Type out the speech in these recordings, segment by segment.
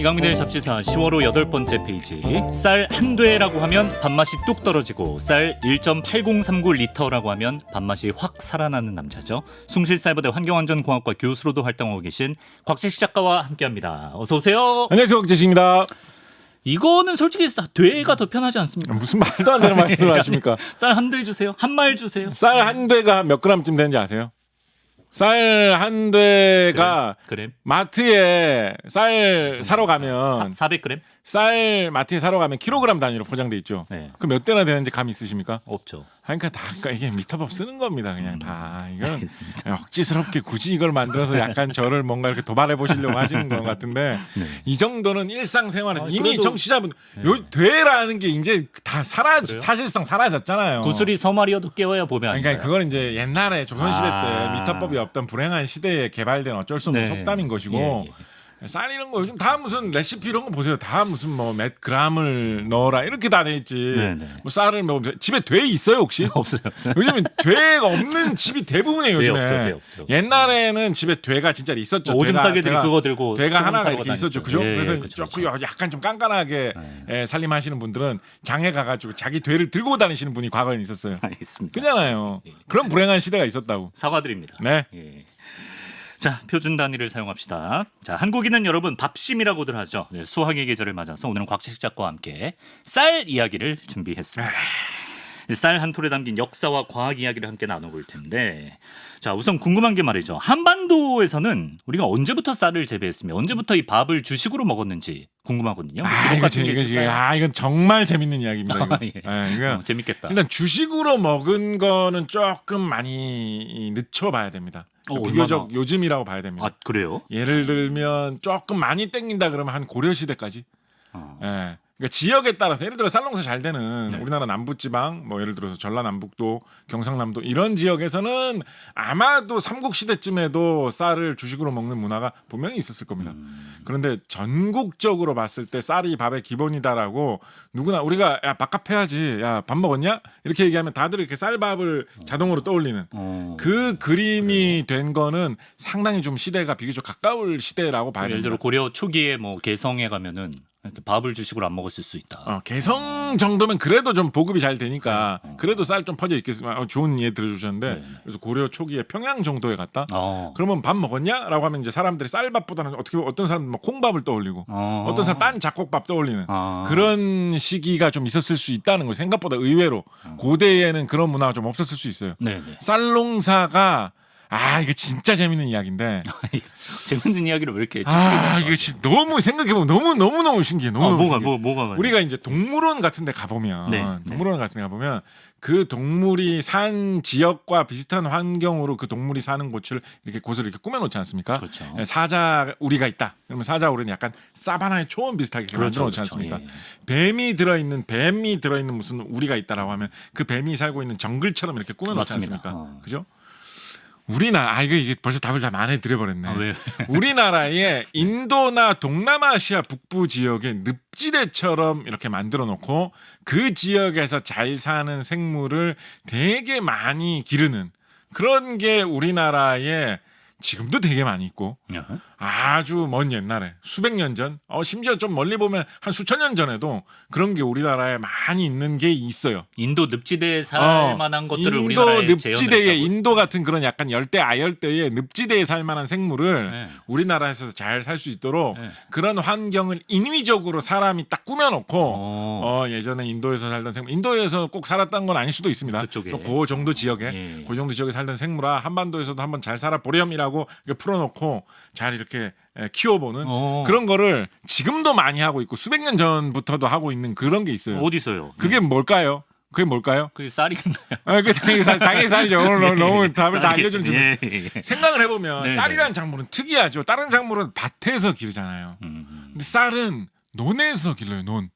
이강민의 잡지사 10월호 8번째 페이지. 쌀 한 되라고 하면 밥맛이 뚝 떨어지고 쌀 1.8039리터라고 하면 밥맛이 확 살아나는 남자죠. 숭실쌀버대 환경안전공학과 교수로도 활동하고 계신 곽재식 작가와 함께합니다. 어서 오세요. 안녕하세요, 곽재식입니다. 이거는 솔직히 되가 더 편하지 않습니까? 무슨 말도 안 되는 말씀을 하십니까? 쌀 한 대 주세요. 한 말 주세요. 쌀 한 대가 몇 그램쯤 되는지 아세요? 쌀 한 대가 그램? 마트에 쌀 사러 가면 400g? 쌀 마트에 사러 가면 킬로그램 단위로 포장돼 있죠. 네. 그 몇 대나 되는지 감 있으십니까? 없죠. 그러니까 다 이게 미터법 쓰는 겁니다. 그냥 다 이건 알겠습니다. 억지스럽게 굳이 이걸 만들어서 약간 저를 뭔가 이렇게 도발해 보시려고 하시는 것 같은데 네. 이 정도는 일상생활에서 이미 그래도- 정치자분 요 되라는 게 이제 다 그래요? 사실상 사라졌잖아요. 구슬이 서말이어도 깨워야 봄이 아닌가요? 그러니까 그건 이제 옛날에 조선시대 아. 때 미터법이 없던 불행한 시대에 개발된 어쩔 수 없는 네. 속담인 것이고 예, 예. 쌀 이런 거 요즘 다 무슨 레시피 이런 거 보세요. 다 무슨 뭐 몇 그램을 넣어라 이렇게 다 돼 있지. 네, 네. 뭐 쌀을 뭐 집에 돼 있어요 혹시? 없어요. 요즘은 되가 없는 집이 대부분이에요 돼 요즘에. 없죠. 옛날에는 집에 되가 진짜 있었죠. 오줌 되가- 싸개들이 되가- 그거 들고 되가 소금 하나가 타고 이렇게 다니죠. 있었죠, 그죠? 예, 그래서 그렇죠, 조금 그렇죠. 약간 좀 깐깐하게 살림하시는 분들은 장에 가가지고 자기 되를 들고 다니시는 분이 과거에 있었어요. 알겠습니다. 그잖아요. 그런 불행한 시대가 있었다고. 사과드립니다. 네. 예. 자, 표준 단위를 사용합시다. 자, 한국인은 여러분 밥심이라고들 하죠. 네, 수학의 계절을 맞아서 오늘은 곽재식 작가와 함께 쌀 이야기를 준비했습니다. 쌀 한 톨에 담긴 역사와 과학 이야기를 함께 나눠볼 텐데, 자, 우선 궁금한 게 말이죠. 한반도에서는 우리가 언제부터 쌀을 재배했으며 언제부터 이 밥을 주식으로 먹었는지 궁금하거든요. 뭐 기록 같은 게 있을까요? 이건 정말 재밌는 이야기입니다. 이거. 예. 이거 재밌겠다. 일단 주식으로 먹은 거는 조금 많이 늦춰봐야 됩니다. 비교적 얼마나? 요즘이라고 봐야 됩니다. 아, 그래요? 예를 들면 조금 많이 땡긴다 그러면 한 고려 시대까지. 어. 예. 그러니까 지역에 따라서 예를 들어 쌀농사 잘 되는 네. 우리나라 남부지방 뭐 예를 들어서 전라남북도 경상남도 이런 지역에서는 아마도 삼국시대쯤에도 쌀을 주식으로 먹는 문화가 분명히 있었을 겁니다. 그런데 전국적으로 봤을 때 쌀이 밥의 기본이다라고 누구나 우리가 야 밥값 해야지 야 밥 먹었냐 이렇게 얘기하면 다들 이렇게 쌀밥을 자동으로 떠올리는 그 그림이 된 거는 상당히 좀 시대가 비교적 가까울 시대라고 봐야 예를 됩니다. 들어 고려 초기에 뭐 개성에 가면은 이렇게 밥을 주식으로 안 먹었을 수 있다. 개성 정도면 그래도 좀 보급이 잘 되니까 그래도 쌀 좀 퍼져 있겠지만 좋은 예 들어주셨는데 그래서 고려 초기에 평양 정도에 갔다. 그러면 밥 먹었냐?라고 하면 이제 사람들이 쌀밥보다는 어떻게 보면 어떤 사람은 뭐 콩밥을 떠올리고 어떤 사람 빤 잡곡밥 떠올리는 그런 시기가 좀 있었을 수 있다는 거예요. 생각보다 의외로 고대에는 그런 문화가 좀 없었을 수 있어요. 네네. 쌀농사가 이거 진짜 재밌는 이야기인데. 재밌는 이야기를 왜 이렇게 이거 너무 생각해보면 너무 신기해. 너무 뭐가 우리가 이제 동물원 같은 데 가보면 동물원 같은 데 가보면 그 동물이 산 지역과 비슷한 환경으로 그 동물이 사는 곳을 이렇게 꾸며놓지 않습니까? 그렇죠. 사자 우리가 있다. 그러면 사자 우리는 약간 사바나의 초원 비슷하게 만들어놓지 않습니까? 예. 뱀이 들어있는 무슨 우리가 있다라고 하면 그 뱀이 살고 있는 정글처럼 이렇게 꾸며놓지 맞습니다. 않습니까? 그죠? 우리나라 이게 벌써 답을 다 많이 드려버렸네. 왜? 우리나라의 인도나 동남아시아 북부 지역의 늪지대처럼 이렇게 만들어 놓고 그 지역에서 잘 사는 생물을 되게 많이 기르는 그런 게 우리나라에 지금도 되게 많이 있고 아주 먼 옛날에 수백 년 전, 심지어 좀 멀리 보면 한 수천 년 전에도 그런 게 우리나라에 많이 있는 게 있어요. 인도 늪지대에 살 만한 것들을 인도 우리나라에 늪지대에 인도 같은 그런 약간 열대 아열대의 늪지대에 살 만한 생물을 우리나라에서 잘 살 수 있도록 그런 환경을 인위적으로 사람이 딱 꾸며놓고 예전에 인도에서 살던 생물, 인도에서 꼭 살았다는 건 아닐 수도 있습니다. 그쪽에. 그 정도 지역에 그 정도 지역에 살던 생물아 한반도에서도 한번 잘 살아 보렴이라고 풀어놓고 잘 이렇게 키워보는 그런 거를 지금도 많이 하고 있고 수백 년 전부터도 하고 있는 그런 게 있어요. 어디서요? 그게 뭘까요? 그게 뭘까요? 그게 쌀인가요? 그 당연히 쌀이죠. 오늘 너무 답을 다 알려주는 질문. 예. 생각을 해보면 네, 쌀이라는 작물은 특이하죠. 다른 작물은 밭에서 기르잖아요. 근데 쌀은 논에서 길러요. 논.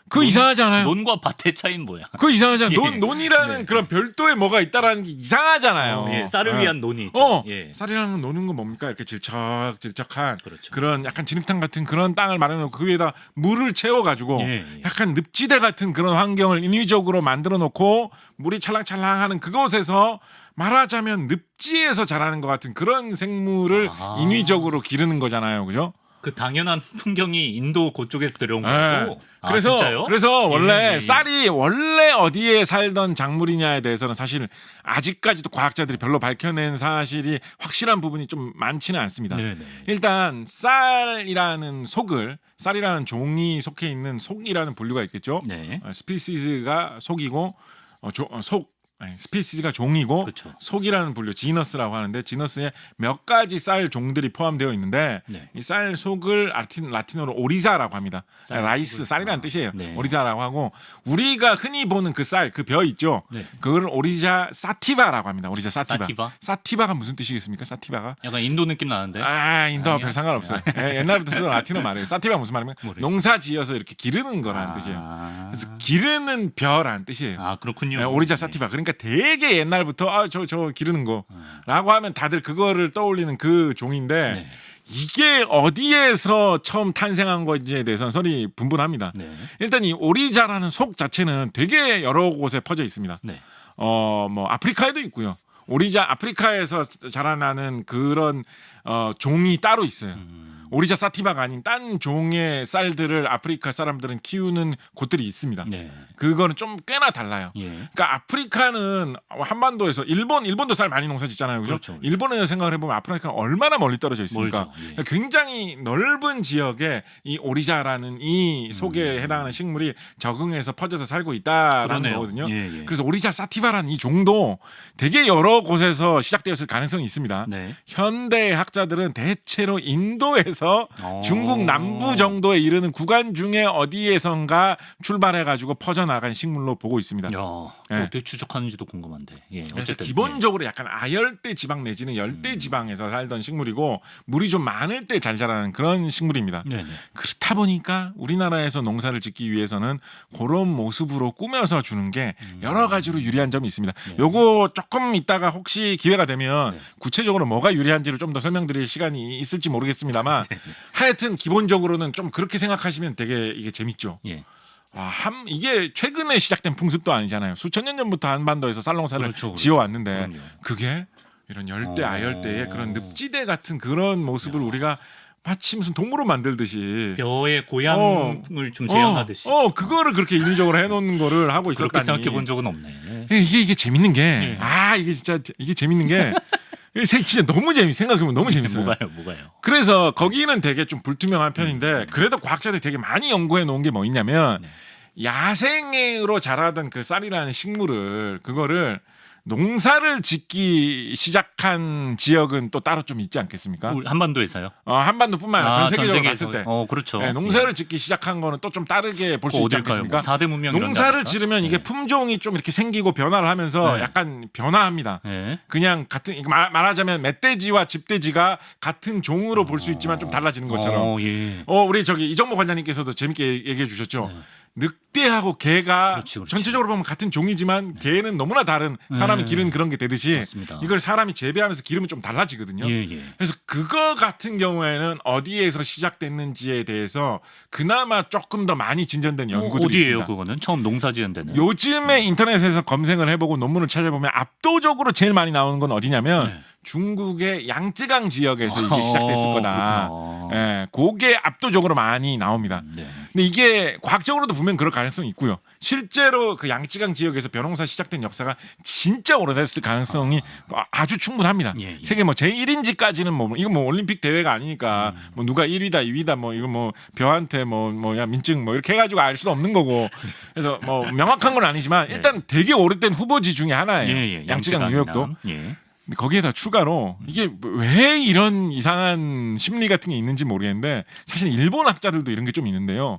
그거 이상하지 않아요? 논과 밭의 차이는 뭐야? 그거 이상하잖아요. 예. 논이라는 그런 별도의 뭐가 있다라는 게 이상하잖아요. 쌀을 위한 논이 있죠. 쌀이라는 건 노는 건 뭡니까? 이렇게 질척질척한 그렇죠. 그런 약간 진흙탕 같은 그런 땅을 마련해놓고 그 위에다 물을 채워가지고 약간 늪지대 같은 그런 환경을 인위적으로 만들어놓고 물이 찰랑찰랑하는 그곳에서 말하자면 늪지에서 자라는 것 같은 그런 생물을 인위적으로 기르는 거잖아요, 그죠? 그 당연한 풍경이 인도 그쪽에서 들어온 네. 거고. 아, 진짜요? 그래서 원래 예. 쌀이 원래 어디에 살던 작물이냐에 대해서는 사실 아직까지도 과학자들이 별로 밝혀낸 사실이 확실한 부분이 좀 많지는 않습니다. 네네. 일단 쌀이라는 종이 속해 있는 속이라는 분류가 있겠죠. 네. 스피시즈가 속이고 스피시즈가 종이고 그렇죠. 속이라는 분류 지너스라고 하는데 지너스에 몇 가지 쌀 종들이 포함되어 있는데 네. 이 쌀 속을 라틴어로 오리자라고 합니다. 쌀 라이스 속을. 쌀이라는 뜻이에요. 네. 오리자라고 하고 우리가 흔히 보는 그 쌀 그 벼 있죠. 네. 그걸 오리자 사티바라고 합니다. 오리자 사티바. 사티바? 사티바가 무슨 뜻이겠습니까? 사티바가? 약간 인도 느낌 나는데. 인도와 아니야? 별 상관없어요. 옛날부터 쓰던 라틴어 말이에요. 사티바 무슨 말이냐면 모르겠어요. 농사 지어서 이렇게 기르는 거라는 뜻이에요. 그래서 기르는 벼라는 뜻이에요. 아, 그렇군요. 오리자 사티바. 그러니까 되게 옛날부터 저 기르는 거라고 하면 다들 그거를 떠올리는 그 종인데 네. 이게 어디에서 처음 탄생한 건지에 대해서는 설이 분분합니다. 네. 일단 이 오리자라는 속 자체는 되게 여러 곳에 퍼져 있습니다. 네. 뭐 아프리카에도 있고요. 오리자 아프리카에서 자라나는 그런 종이 따로 있어요. 오리자 사티바가 아닌 딴 종의 쌀들을 아프리카 사람들은 키우는 곳들이 있습니다. 네. 그거는 좀 꽤나 달라요. 예. 그러니까 아프리카는 한반도에서 일본도 쌀 많이 농사 짓잖아요. 그죠? 그렇죠. 일본에서 생각을 해보면 아프리카는 얼마나 멀리 떨어져 있습니까? 멀죠. 예. 그러니까 굉장히 넓은 지역에 이 오리자라는 이 속에 해당하는 식물이 적응해서 퍼져서 살고 있다라는 그러네요. 거거든요. 예, 예. 그래서 오리자 사티바라는 이 종도 되게 여러 곳에서 시작되었을 가능성이 있습니다. 네. 현대 학자들은 대체로 인도에서 오. 중국 남부 정도에 이르는 구간 중에 어디에선가 출발해가지고 퍼져나간 식물로 보고 있습니다. 야, 네. 어떻게 추적하는지도 궁금한데. 예. 그래서 어쨌든 기본적으로 약간 아열대 지방 내지는 열대 지방에서 살던 식물이고 물이 좀 많을 때 잘 자라는 그런 식물입니다. 네, 네. 그렇다 보니까 우리나라에서 농사를 짓기 위해서는 그런 모습으로 꾸며서 주는 게 여러 가지로 유리한 점이 있습니다. 네. 요거 조금 이따가 혹시 기회가 되면 네. 구체적으로 뭐가 유리한지를 좀 더 설명드릴 시간이 있을지 모르겠습니다만 네. 하여튼 기본적으로는 좀 그렇게 생각하시면 되게 이게 재밌죠. 예. 이게 최근에 시작된 풍습도 아니잖아요. 수천 년 전부터 한반도에서 쌀농사를 그렇죠. 지어왔는데 그럼요. 그게 이런 열대 아열대의 그런 늪지대 같은 그런 모습을 야. 우리가 마치 무슨 동물을 만들듯이 벼의 고향을 좀 재현하듯이. 그거를 그렇게 인위적으로 해놓는 거를 하고 있었다니. 그렇게 생각해 본 적은 없네. 이게 재밌는 게 예. 이게 진짜 이게 재밌는 게 진짜 너무 생각해보면 너무 재밌어요. 뭐가요? 그래서 거기는 되게 좀 불투명한 편인데 그래도 과학자들이 되게 많이 연구해 놓은 게 뭐 있냐면 야생으로 자라던 그 쌀이라는 식물을 그거를 농사를 짓기 시작한 지역은 또 따로 좀 있지 않겠습니까? 한반도에서요? 한반도뿐만 아니라 전 세계적으로 봤을 때 그렇죠. 농사를 짓기 시작한 거는 또 좀 다르게 볼 수 있지 않겠습니까? 4대 문명 농사를 지르면 이게 품종이 좀 이렇게 생기고 변화를 하면서 네. 약간 변화합니다. 네. 그냥 같은 말하자면 멧돼지와 집돼지가 같은 종으로 볼 수 있지만 좀 달라지는 것처럼. 예. 우리 저기 이정모 관장님께서도 재밌게 얘기해 주셨죠. 네. 늑대하고 개가 그렇지. 전체적으로 보면 같은 종이지만 개는 너무나 다른 사람이 기르는 그런 게 되듯이 맞습니다. 이걸 사람이 재배하면서 기르면 좀 달라지거든요. 예. 그래서 그거 같은 경우에는 어디에서 시작됐는지에 대해서 그나마 조금 더 많이 진전된 연구들이 어디예요? 있습니다. 그거는 처음 농사 지은 데는. 요즘에 인터넷에서 검색을 해보고 논문을 찾아보면 압도적으로 제일 많이 나오는 건 어디냐면 네. 중국의 양쯔강 지역에서 이게 시작됐을 거다. 그렇구나. 예, 그게 압도적으로 많이 나옵니다. 네. 근데 이게 과학적으로도 보면 그럴 가능성이 있고요. 실제로 그 양쯔강 지역에서 벼농사 시작된 역사가 진짜 오래됐을 가능성이 아주 충분합니다. 예. 세계 뭐 제1인지까지는 이거 뭐 올림픽 대회가 아니니까 뭐 누가 1위다 2위다 뭐 이거 뭐 벼한테 뭐야 민증 뭐 이렇게 해가지고 알 수도 없는 거고. 그래서 뭐 명확한 건 아니지만 일단 되게 오래된 후보지 중에 하나예요. 양쯔강 유역도. 예. 근데 거기에다 추가로 이게 왜 이런 이상한 심리 같은 게 있는지 모르겠는데 사실 일본 학자들도 이런 게 좀 있는데요.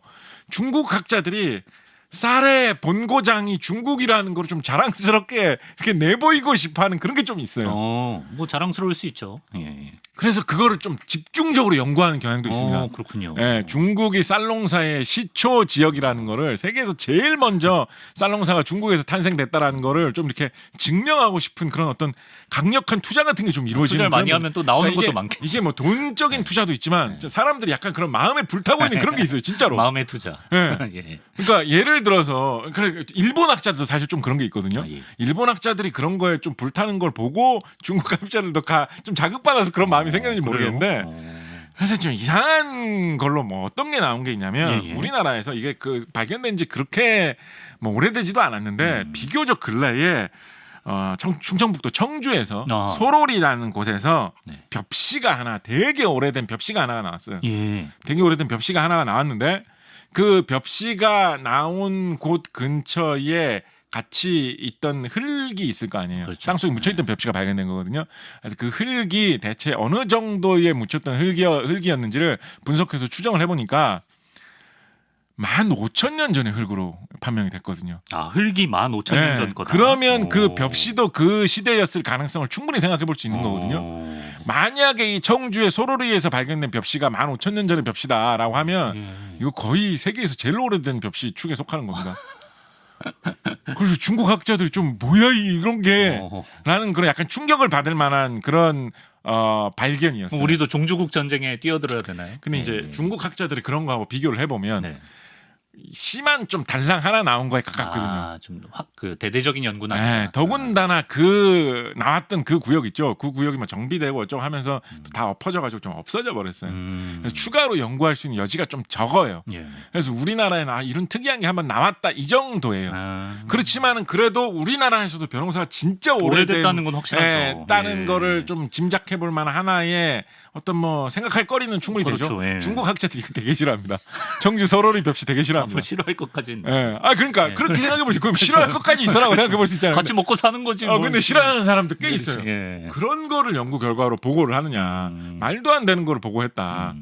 중국 학자들이 쌀의 본고장이 중국이라는 걸 좀 자랑스럽게 이렇게 내보이고 싶어하는 그런 게 좀 있어요. 뭐 자랑스러울 수 있죠. 예. 그래서 그거를 좀 집중적으로 연구하는 경향도 있습니다. 그렇군요. 예, 중국이 쌀농사의 시초 지역이라는 거를 세계에서 제일 먼저 쌀농사가 중국에서 탄생됐다라는 거를 좀 이렇게 증명하고 싶은 그런 어떤 강력한 투자 같은 게 좀 이루어지는 투자를 많이 그런- 하면 또 나오는 그러니까 것도 많겠죠. 이게 뭐 돈적인 투자도 있지만 사람들이 약간 그런 마음에 불타고 있는 그런 게 있어요, 진짜로. 마음의 투자. 예. 예. 그러니까 예를 들어서 일본 학자들도 사실 좀 그런 게 있거든요. 예. 일본 학자들이 그런 거에 좀 불타는 걸 보고 중국 학자들도 좀 자극받아서 그런 마음이 생겼는지 그래요? 모르겠는데 그래서 좀 이상한 걸로 뭐 어떤 게 나온 게 있냐면 예, 예. 우리나라에서 이게 그 발견된 지 그렇게 뭐 오래되지도 않았는데 비교적 근래에 충청북도 청주에서 소롤이라는 곳에서 네. 벽시가 하나 되게 오래된 벽시가 하나가 나왔어요. 예. 되게 오래된 벽시가 하나가 나왔는데 그 벽시가 나온 곳 근처에 같이 있던 흙이 있을 거 아니에요. 그렇죠. 땅속에 묻혀있던 벽시가 발견된 거거든요. 그래서 그 흙이 대체 어느 정도에 묻혔던 흙이었는지를 분석해서 추정을 해보니까 15,000년 전의 흙으로 판명이 됐거든요. 아, 흙이 15,000년 네, 전 거다. 그러면 그 오. 벽시도 그 시대였을 가능성을 충분히 생각해 볼 수 있는 거거든요. 오. 만약에 이 청주의 소로리에서 발견된 벽시가 15,000년 전의 벽시다라고 하면 예. 이거 거의 세계에서 제일 오래된 벽시 축에 속하는 겁니다. 그래서 중국 학자들이 좀 뭐야 이런 게 어. 라는 그런 약간 충격을 받을 만한 그런 발견이었어요. 우리도 종주국 전쟁에 뛰어들어야 되나요? 근데 예, 이제 예. 중국 학자들이 그런 거하고 비교를 해보면 네. 심한 좀 달랑 하나 나온 거에 가깝거든요. 아, 좀그 대대적인 연구는 네, 아니구나. 더군다나 그 나왔던 그 구역 있죠. 그 구역이 막 정비되고 어쩌고 하면서 다 엎어져가지고 좀 없어져 버렸어요. 그래서 추가로 연구할 수 있는 여지가 좀 적어요. 예. 그래서 우리나라에는 이런 특이한 게 한번 나왔다 이 정도예요. 아. 그렇지만은 그래도 우리나라에서도 변호사가 진짜 오래됐다는 건 확실하죠. 다는 예. 거를 좀 짐작해 볼 만한 하나의 어떤 뭐 생각할 거리는 충분히 그렇죠. 되죠. 예. 중국 학자들이 이거 되게 싫어합니다. 청주 서로리 벽시 되게 싫어합니다. 뭐 싫어할 것까지는. 예. 그러니까 예. 그렇게 생각해 보세요. 그럼 싫어할 것까지 있어라고 생각해 볼 수 있잖아요. 같이 먹고 사는 거지. 뭐. 근데 싫어하는 사람도 꽤 그렇지. 있어요. 예. 그런 거를 연구 결과로 보고를 하느냐. 말도 안 되는 거를 보고했다.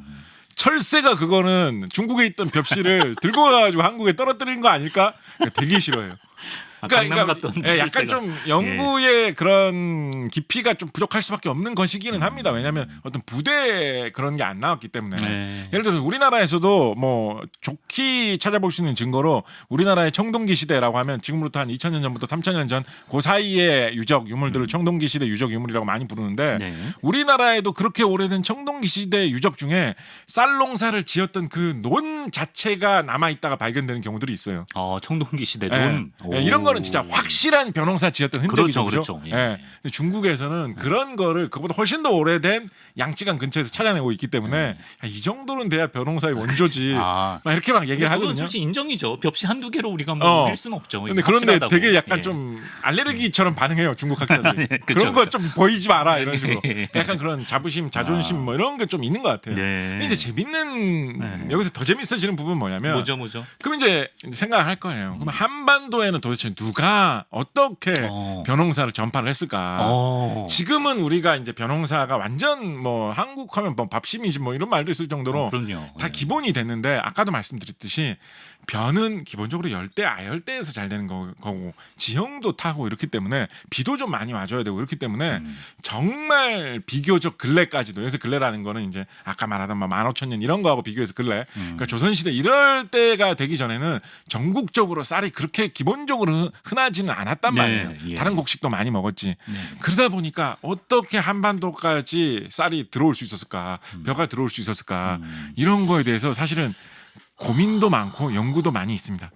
철새가 그거는 중국에 있던 벽시를 들고 가가지고 한국에 떨어뜨린 거 아닐까? 되게 싫어해요. 강남 갔던 약간 철새가. 좀 연구의 그런 깊이가 좀 부족할 수밖에 없는 것이기는 합니다. 왜냐하면 어떤 부대 그런 게 안 나왔기 때문에. 네. 예를 들어서 우리나라에서도 뭐 좋게 찾아볼 수 있는 증거로 우리나라의 청동기 시대라고 하면 지금부터 한 2000년 전부터 3000년 전 그 사이의 유적 유물들을 청동기 시대 유적 유물이라고 많이 부르는데 네. 우리나라에도 그렇게 오래된 청동기 시대 유적 중에 쌀농사를 지었던 그 논 자체가 남아 있다가 발견되는 경우들이 있어요. 청동기 시대 예. 논. 예, 이런 거는 진짜 확실한 벼농사 지었던 흔적이죠. 그렇죠. 예. 예. 근데 중국에서는 그런 거를 그보다 훨씬 더 오래된 양쯔강 근처에서 찾아내고 있기 때문에 야, 이 정도는 돼야 벼농사의 원조지. 아. 막 이렇게 막 얘기를 그건 하거든요. 솔직히 인정이죠. 벽시 한두 개로 우리가 뭐 이길 수는 없죠. 근데 이거 그런데 확실하다고. 되게 약간 예. 좀 알레르기처럼 반응해요 중국 학자들이. 네, 그쵸, 그런 거 그쵸. 좀 보이지 마라 이런 식으로. 예. 약간 그런 자부심, 자존심 뭐 이런 게 좀 있는 것 같아요. 네. 근데 이제 재밌는 여기서 더 재밌어지는 부분 뭐냐면 뭐죠? 그럼 이제 생각을 할 거예요. 그럼 한반도에는 도대체 누가 어떻게 벼농사를 전파를 했을까? 지금은 우리가 이제 벼농사가 완전 뭐 한국하면 뭐 밥심이지 뭐 이런 말도 있을 정도로 그럼요. 다 기본이 됐는데 아까도 말씀드렸듯이 벼는 기본적으로 열대 아열대에서 잘 되는 거고 지형도 타고 이렇기 때문에 비도 좀 많이 와줘야 되고 이렇기 때문에 정말 비교적 근래까지도 여기서 근래라는 거는 이제 아까 말하던 15,000년 이런 거하고 비교해서 근래 그러니까 조선시대 이럴 때가 되기 전에는 전국적으로 쌀이 그렇게 기본적으로 흔하지는 않았단 네, 말이에요. 예. 다른 곡식도 많이 먹었지. 그러다 보니까 어떻게 한반도까지 쌀이 들어올 수 있었을까 벼가 들어올 수 있었을까 이런 거에 대해서 사실은 고민도 많고 연구도 많이 있습니다.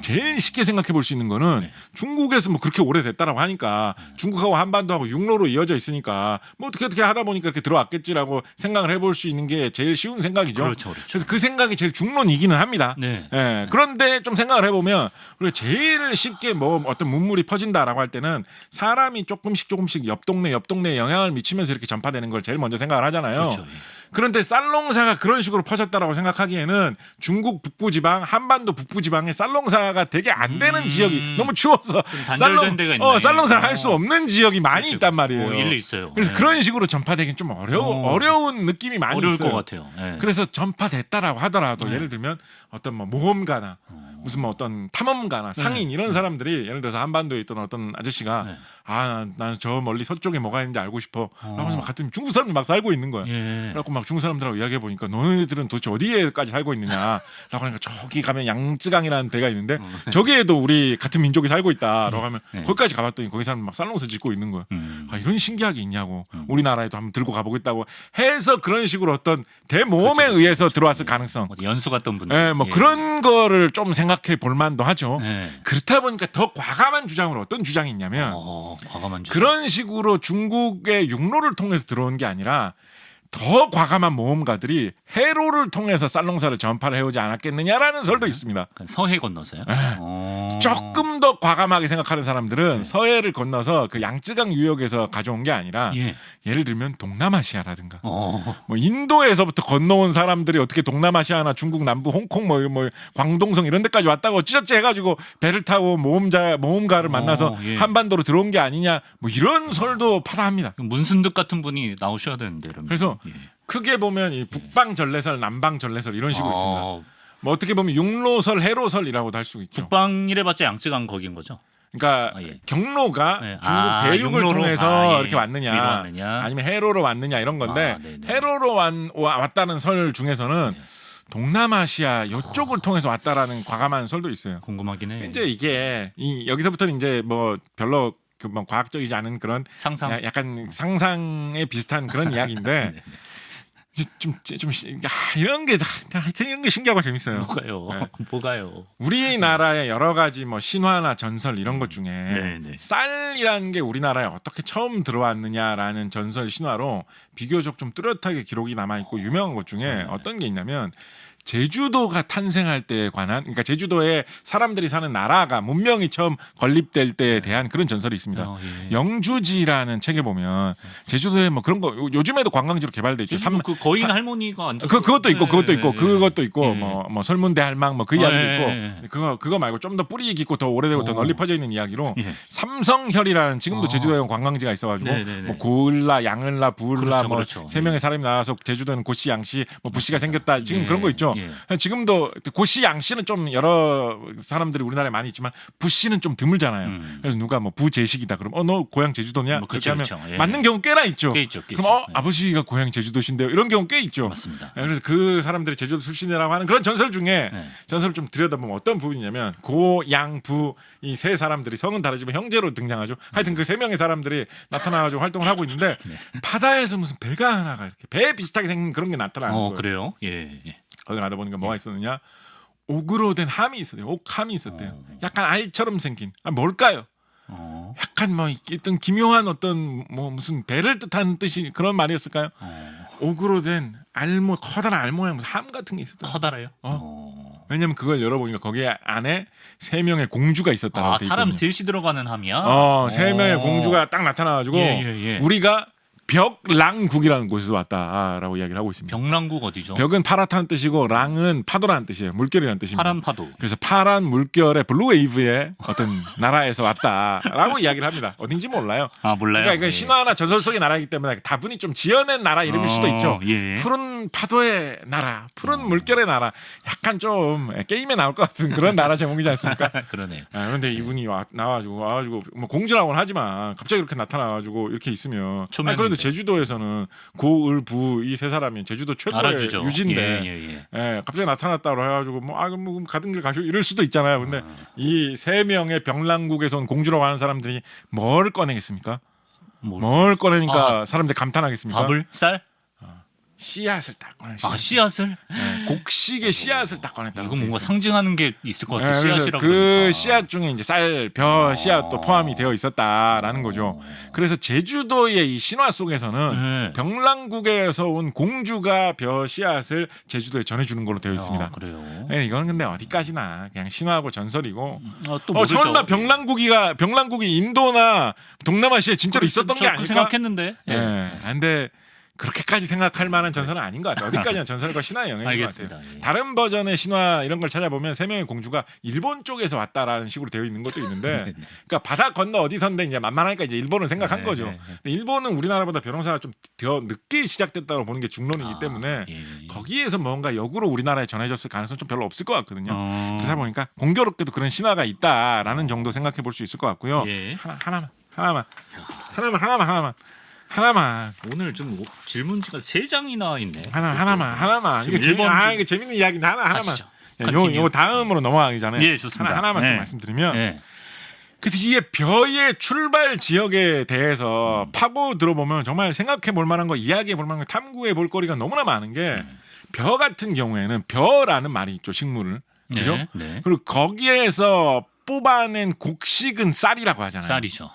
제일 쉽게 생각해 볼 수 있는 거는 중국에서 뭐 그렇게 오래됐다라고 하니까 중국하고 한반도하고 육로로 이어져 있으니까 뭐 어떻게 하다 보니까 이렇게 들어왔겠지라고 생각을 해볼 수 있는 게 제일 쉬운 생각이죠. 그렇죠. 그래서 그 생각이 제일 중론이기는 합니다. 네. 예, 그런데 좀 생각을 해보면 우리가 제일 쉽게 뭐 어떤 문물이 퍼진다라고 할 때는 사람이 조금씩 옆 동네에 영향을 미치면서 이렇게 전파되는 걸 제일 먼저 생각을 하잖아요. 그렇죠. 그런데 쌀농사가 그런 식으로 퍼졌다라고 생각하기에는 중국 북부지방, 한반도 북부지방에 쌀농사가 되게 안 되는 지역이 너무 추워서 단절된 데가 있네. 쌀농사를 할 수 없는 지역이 많이 그렇죠. 있단 말이에요. 일리 있어요. 그래서 네. 그런 식으로 전파되긴 좀 어려운 느낌이 많이 어려울 있어요. 것 같아요. 네. 그래서 전파됐다라고 하더라도 예를 들면 어떤 뭐 모험가나 무슨 뭐 어떤 탐험가나 상인 이런 사람들이 예를 들어서 한반도에 있던 어떤 아저씨가 네. 나는 저 멀리 서쪽에 뭐가 있는지 알고 싶어 라고 해서 막 갔더니 중국 사람들 막 살고 있는 거야. 예. 그래갖고 막 중국 사람들하고 이야기해 보니까 너네들은 도대체 어디에까지 살고 있느냐라고 하니까 저기 가면 양쯔강이라는 데가 있는데 저기에도 우리 같은 민족이 살고 있다라고 하면 거기까지 가봤더니 거기 사람 막 쌀농사 짓고 있는 거야. 이런 신기하게 있냐고 우리나라에도 한번 들고 가보겠다고 해서 그런 식으로 어떤 대모험에 의해서 들어왔을 가능성. 어디 연수 갔던 분들. 예, 뭐 그런 거를 좀 생각해 볼 만도 하죠. 네. 그렇다 보니까 더 과감한 주장으로 어떤 주장이 있냐면 과감한 주장. 그런 식으로 중국의 육로를 통해서 들어온 게 아니라 더 과감한 모험가들이 해로를 통해서 쌀농사를 전파를 해오지 않았겠느냐라는 설도 있습니다. 서해 건너서요? 조금 더 과감하게 생각하는 사람들은 서해를 건너서 그 양쯔강 유역에서 가져온 게 아니라 예. 예를 들면 동남아시아라든가 어. 뭐 인도에서부터 건너온 사람들이 어떻게 동남아시아나 중국 남부 홍콩 뭐 광동성 이런 데까지 왔다고 찌적지 해가지고 배를 타고 모험가를 만나서 예. 한반도로 들어온 게 아니냐 뭐 이런 설도 파다합니다. 문순득 같은 분이 나오셔야 되는데 이러면. 그래서 예. 크게 보면 이 북방 전래설, 남방 전래설 이런 식으로 있습니다. 어, 뭐 어떻게 보면 육로설, 해로설이라고도 할 수 있죠. 북방이래봤자 양쯔강 거긴 거죠. 그러니까 아, 예. 경로가 예. 중국 대륙을 육로로? 통해서 예. 이렇게 왔느냐, 위로 왔느냐, 아니면 해로로 왔느냐 이런 건데 아, 네네. 해로로 왔다는 설 중에서는 네. 동남아시아 이쪽을 통해서 왔다라는 과감한 설도 있어요. 궁금하긴 해. 이제 이게 여기서부터는 이제 뭐 별로 뭐 과학적이지 않은 그런 상상. 약간 상상에 비슷한 그런 이야기인데 네. 좀 이런 게 하여튼 이런 게 신기하고 재밌어요. 뭐가요? 네. 뭐가요? 우리나라의 여러 가지 뭐 신화나 전설 이런 것 중에 네. 쌀이라는 게 우리나라에 어떻게 처음 들어왔느냐라는 전설 신화로 비교적 좀 뚜렷하게 기록이 남아 있고 유명한 것 중에 어떤 게 있냐면 제주도가 탄생할 때에 관한, 그러니까 제주도에 사람들이 사는 나라가 문명이 처음 건립될 때에 대한 그런 전설이 있습니다. 예. 영주지라는 책에 보면 제주도에 뭐 그런 거 요즘에도 관광지로 개발돼 있죠. 요즘 그 거인 할머니가 앉아서 그것도 있고 그것도 있고 예. 뭐 설문대 할망 뭐 그 이야기도 예. 있고 그거 말고 좀 더 뿌리 깊고 더 오래되고 더 널리 퍼져 있는 이야기로 예. 삼성혈이라는 지금도 제주도에 관광지가 있어가지고 네네네. 뭐 고을라, 양을라, 부을라 그렇죠, 뭐 그렇죠. 세 명의 사람이 나와서 제주도는 고씨, 양씨, 뭐 부씨가 생겼다 지금 예. 그런 거 있죠. 예. 지금도 고씨, 양씨는 좀 여러 사람들이 우리나라에 많이 있지만 부씨는 좀 드물잖아요. 그래서 누가 뭐 부제식이다 그러면 너 고향 제주도냐? 뭐 그렇게 그쵸, 하면 그쵸. 예. 맞는 경우 꽤나 있죠. 꽤 있죠. 그럼 예. 아버지가 고향 제주도신데요. 이런 경우 꽤 있죠. 맞습니다. 그래서 그 사람들이 제주도 출신이라고 하는 그런 전설 중에 네. 전설을 좀 들여다보면 어떤 부분이냐면 고, 양, 부 이 세 사람들이 성은 다르지만 형제로 등장하죠. 하여튼 그 세 명의 사람들이 나타나가지고 활동을 하고 있는데 바다에서 무슨 배가 하나가 이렇게 배 비슷하게 생긴 그런 게 나타나는 거예요. 그래요? 예. 거기 가다 보니까 뭐가 있었느냐? 옥으로 된 함이 있었대요. 옥함이 있었대요. 약간 알처럼 생긴. 뭘까요? 약간 뭐 어떤 기묘한 어떤 뭐 무슨 배를 뜻하는 뜻이 그런 말이었을까요? 옥으로 된 커다란 알 모양 무슨 함 같은 게 있었대요. 커다래요? 왜냐면 그걸 열어보니까 거기 안에 세 명의 공주가 있었다고 아, 돼 사람 있거든요. 셋이 들어가는 함이야? 세 명의 공주가 딱 나타나가지고 예. 우리가 벽랑국이라는 곳에서 왔다라고 이야기를 하고 있습니다. 병랑국 어디죠? 벽은 파랗다는 뜻이고 랑은 파도라는 뜻이에요. 물결이라는 뜻입니다. 파란 파도. 그래서 파란 물결의 블루웨이브의 어떤 나라에서 왔다라고 이야기를 합니다. 어딘지 몰라요. 아, 몰라요? 그러니까 예. 신화나 전설 속의 나라이기 때문에 다분히 좀 지어낸 나라 이름일 수도 있죠. 예. 푸른 파도의 나라, 푸른 물결의 나라. 약간 좀 게임에 나올 것 같은 그런 나라 제목이지 않습니까? 그러네. 그런데 이분이 와가지고 뭐 공주라고는 하지만 갑자기 이렇게 나타나가지고 이렇게 있으면 그래도 제주도에서는 고을 부 이 세 사람이 제주도 최고의 알아주죠. 유지인데 갑자기 나타났다고 해가지고 뭐 가던 길 가시고 이럴 수도 있잖아요. 근데 이 세 명의 병랑국에서 온 공주라고 하는 사람들이 뭘 꺼내겠습니까? 뭘 꺼내니까 사람들이 감탄하겠습니까? 밥을? 쌀? 씨앗을 딱 꺼내. 아, 씨앗을? 곡식의 씨앗을 딱 꺼냈다. 이건 뭔가 상징하는 게 있을 것 같아. 씨앗이라고 그 그러니까. 씨앗 중에 이제 쌀, 벼 씨앗도 포함이 되어 있었다라는 거죠. 그래서 제주도의 이 신화 속에서는 병랑국에서 온 공주가 벼 씨앗을 제주도에 전해주는 걸로 되어 있습니다. 그래요. 이건 근데 어디까지나 그냥 신화하고 전설이고. 또 모르죠. 설마 병랑국이 인도나 동남아시아에 진짜로 있었던 게 아닐까? 생각했는데. 근데 그렇게까지 생각할 만한 전설은 아닌 것 같아요. 어디까지나 전설과 신화의 영역인 것 같아요. 예. 다른 버전의 신화 이런 걸 찾아보면 세 명의 공주가 일본 쪽에서 왔다라는 식으로 되어 있는 것도 있는데, 그러니까 바다 건너 어디선데 이제 만만하니까 이제 일본을 생각한 거죠. 근데 일본은 우리나라보다 벼농사가 좀 더 늦게 시작됐다고 보는 게 중론이기 때문에 거기에서 뭔가 역으로 우리나라에 전해졌을 가능성은 좀 별로 없을 것 같거든요. 그러다 보니까 공교롭게도 그런 신화가 있다라는 정도 생각해 볼 수 있을 것 같고요. 하나만. 오늘 좀 질문지가 3장이나 있네. 하나만. 이게 이게 재밌는 이야기인데 하나만. 요 다음으로 넘어가기 전에 예, 좋습니다. 하나만 좀 말씀드리면, 그래서 이게 벼의 출발 지역에 대해서 파고 들어보면 정말 생각해 볼 만한 거, 이야기해 볼 만한 거, 탐구해 볼 거리가 너무나 많은 게, 벼 같은 경우에는 벼라는 말이 있죠, 식물을. 그죠? 그리고 거기에서 뽑아낸 곡식은 쌀이라고 하잖아요. 쌀이죠.